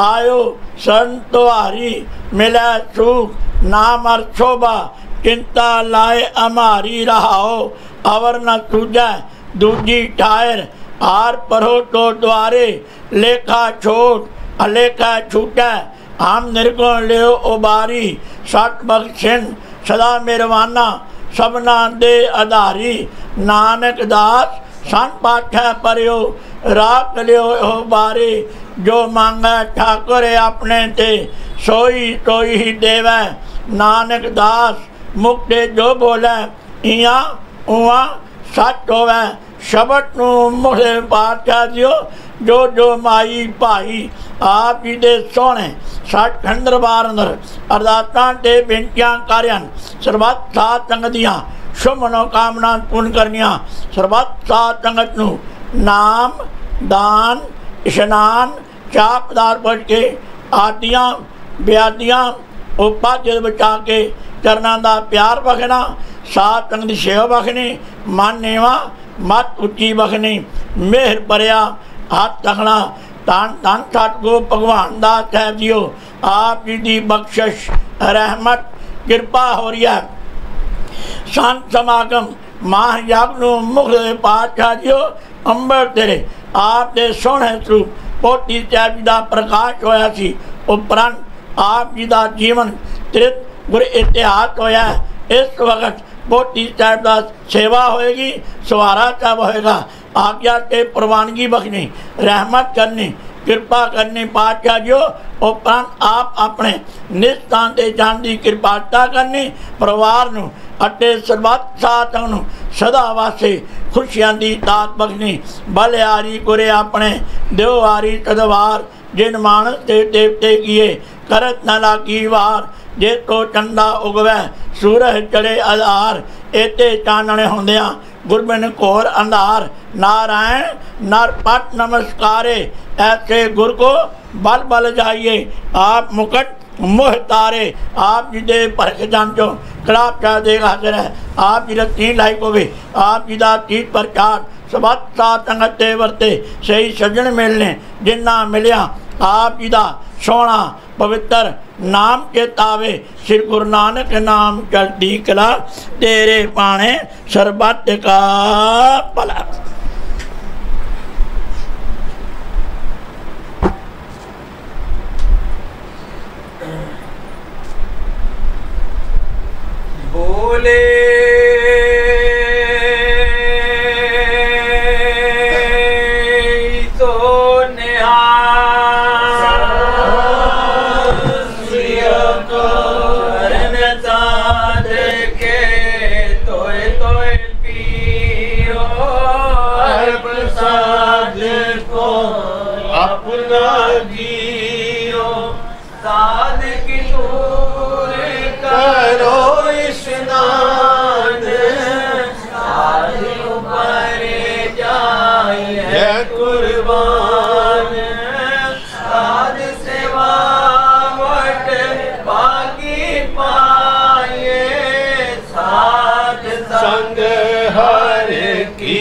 आयो संतुहारी, मिले सुख नाम अर शोभा। चिंता लाए अमारी रहाओ, अवर न सूझै दूजी ठायर। आर परो तो द्वारे, लेखा छोट अलेखा छूटै। हम निर्गुण लियो उबारी, सत बख्शिन सदा मेरवाना। सबना दे आधारी, नानक दास सन पाठै परियो। राख लियो हो बारी, जो मांगै ठाकुर अपने ते, सोई तोई ही देवै। नानक दास मुक्ते जो बोलै, इया उवा सच होवै। शबद नूं मुखे पातशाह जीओ जो जो माई भाई आप जी दे सोहणे 60 दरबार अंदर अरदासां ते बेनतियां करन। सरबत साध संगत दियां शुभ मनोकामना पूर्ण करनियां। सरबत साध संगत नूं नाम दान इशनान चाह पदार्थ बच के आदियां ब्यादियां उपाधि बचा के चरनां दा प्यार बखना। साध संगत दी सेवा बखनी। मन नेवा मत उच्ची बखनी। मेहर भरिया हाथ तकना। धन धन सतगुर भगवान दास साहिब जीओ आप जी दी बख्शिश रहमत कृपा हो रही है। संत समागम महायज्ञ नूं मुख पातशाह जीओ अंबर तेरे आप दे सोहणे स्वरूप पोती साहिब जी दा प्रकाश होया सी। उपरंत आप जी दा जीवन चरित गुर इतिहास होया। इस वक्त पोती साहिब दा सेवा होएगी, सवारा साहब होएगा। आज्ञा के प्रवानगी बखनी, रहमत करनी, कृपा करनी पातशाह जीओ। उपरंत आप अपने निस्तान ते जान दी कृपालता करनी। परिवार नूं अते सरबत साथ नूं सदा वास्ते खुशियां दी दात बखनी। बलिहारी गुरे अपने देवहारी तदवार, जिन मानस ते देवते किए करत न लागी वार। जे तो चंदा उगवै सूरज चढ़े आधार, एते चानणे होंदिया गुरबिन घोर अंधार। नारायण नर पट नमस्कारे, ऐसे गुर को बल बल जाइए। आप मुकट मुह तारे, आप जी दे भरख जांचो खिलाफ चाह देगा हाजिर है। आप जी तीन लाई को भी आप जी दा तीत प्रचार। सबत साथ संगत ते वरते सही सज्जन मिलने। जिन्ना मिलिया आप जी दा सोहना पवित्र नाम चेतावे। श्री गुरु नानक नाम चढ़दी कला, तेरे पाने सरबत का भला। बोले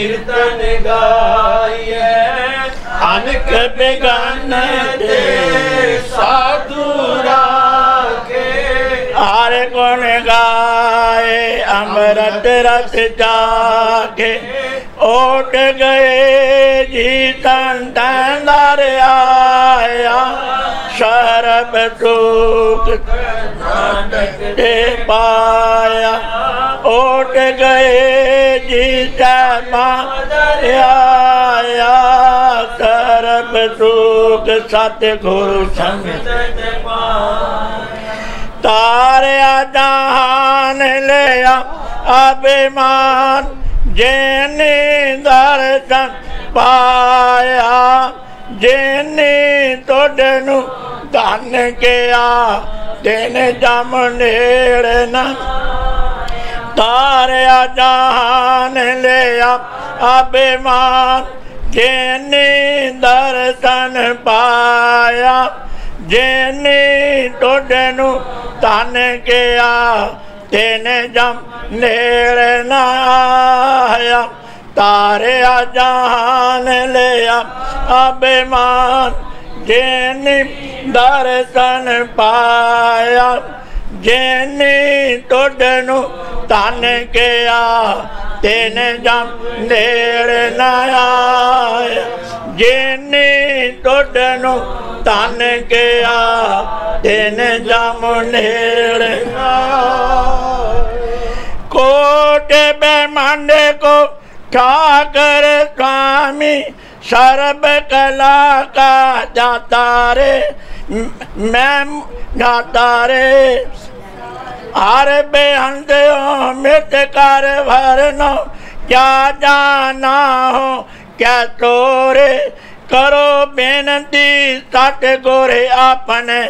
कीर्तन गाइए अनक बेगान दे साधु राखे हर गुण गाए अमृत रस जाके ओट गए जी तन तन आया शरब सुख ते पाया ओट गए जी आया शरब सुख सतगुरु संग तारिया जहान लिया अभिमान जिनी दर्शन पाया जिनी तुझनु धन किया दिन जम नेड़े न तारिया जहान लिया अभिमान जिनी दर्शन पाया जिनी तुझनु धन किया दिन जम नेड़े न आया तारिया जहान लिया अभिमान जिनी दर्शन पाया जिनी तुझनु धन किया दिन जम नेड़े न आया जिनी तुझनु धन किया दिन जम नेड़े न कोट ब्रह्मांड को ठाकर स्वामी सर्व कला का जाता रे मैं जाता रे हर बेअंत मिट कर भरनो क्या जाना हो क्या तोरे करो बेनती सत गोरे अपने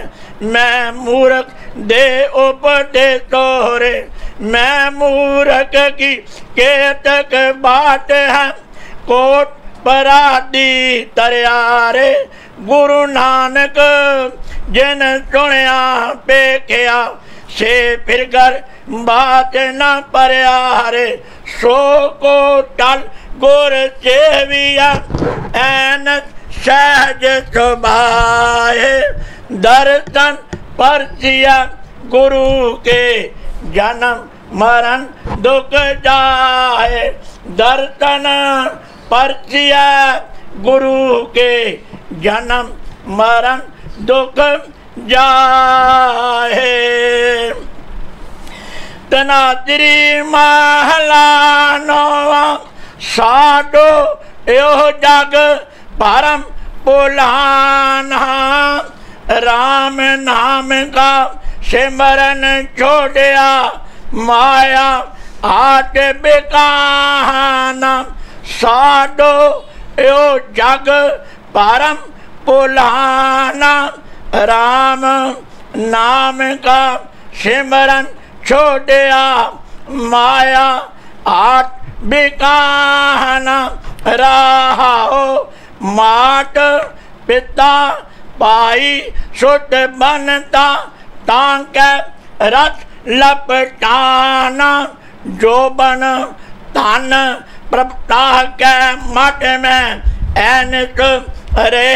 मैं मूर्ख दे उपदेश तोरे मैं मूर्ख की केतक बाट है कोट परादी तरियारे गुरु नानक जिन सुनिया पेखिया से फिर कर बात न परियारे सो को टल गुर सेविया एन सहज सुभाए दर्शन परसिया गुरु के जन्म मरण दुख जाए दर्शन परसिया गुरु के जन्म मरण दुख जाए तनात्री महला नौवा साडो यो जग परम पुलाना राम नाम का सिमरन छोड़िया माया आट बिकाना साडो यो जग परम पुलाना राम नाम का सिमरन छोड़िया माया आट बिकाना रहा हो माट पिता पाई सुत बनता तांक रथ लपटाना जो बन तन प्रभुता के मठ में ऐनक रे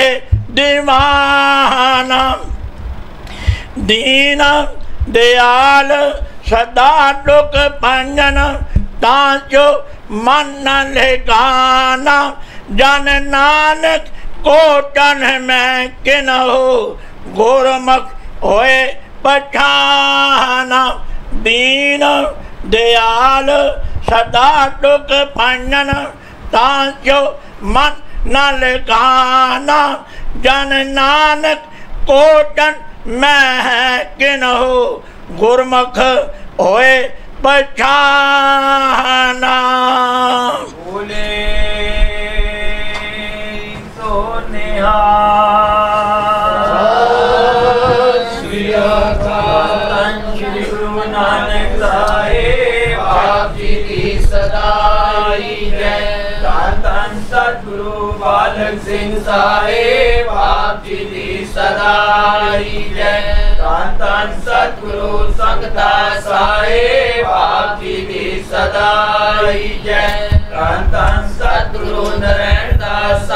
दीवाना दीन दयाल सदा दुख भंजन ताजो मन लेगाना जन नानक कोटन में किन हो गुरमुख होए पठाना दीन दयाल सदा दुख भंजन ताजो मन न लगाना जन नानक कोटन में किन हो गुरमुख होए पठाना बोले तो निहाल श्री गुरु नानक साहेब आप जी की सदाई जय धन सतगुरु बालक सिंह साहेब आप जी की सदाई जय धन सतगुरु संगता साहेब आप जी की सदाई जय धन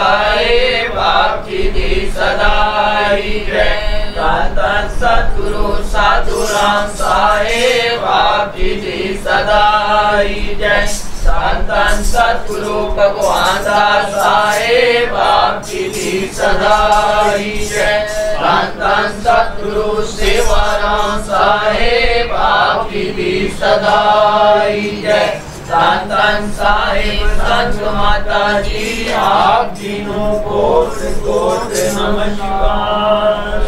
साहेब आप जी दी सदाई जय। धन धन सतगुरु साधु राम साहेब आप जी दी सदाई जय। धन धन सतगुरु भगवान दास साहेब आप जी दी सदाई जय। धन धन सतगुरु सेवाराम साहेब आप जी दी सदाई जय। धन धन साहिब संत माता जी आप जी नो कोट कोट नमस्कार।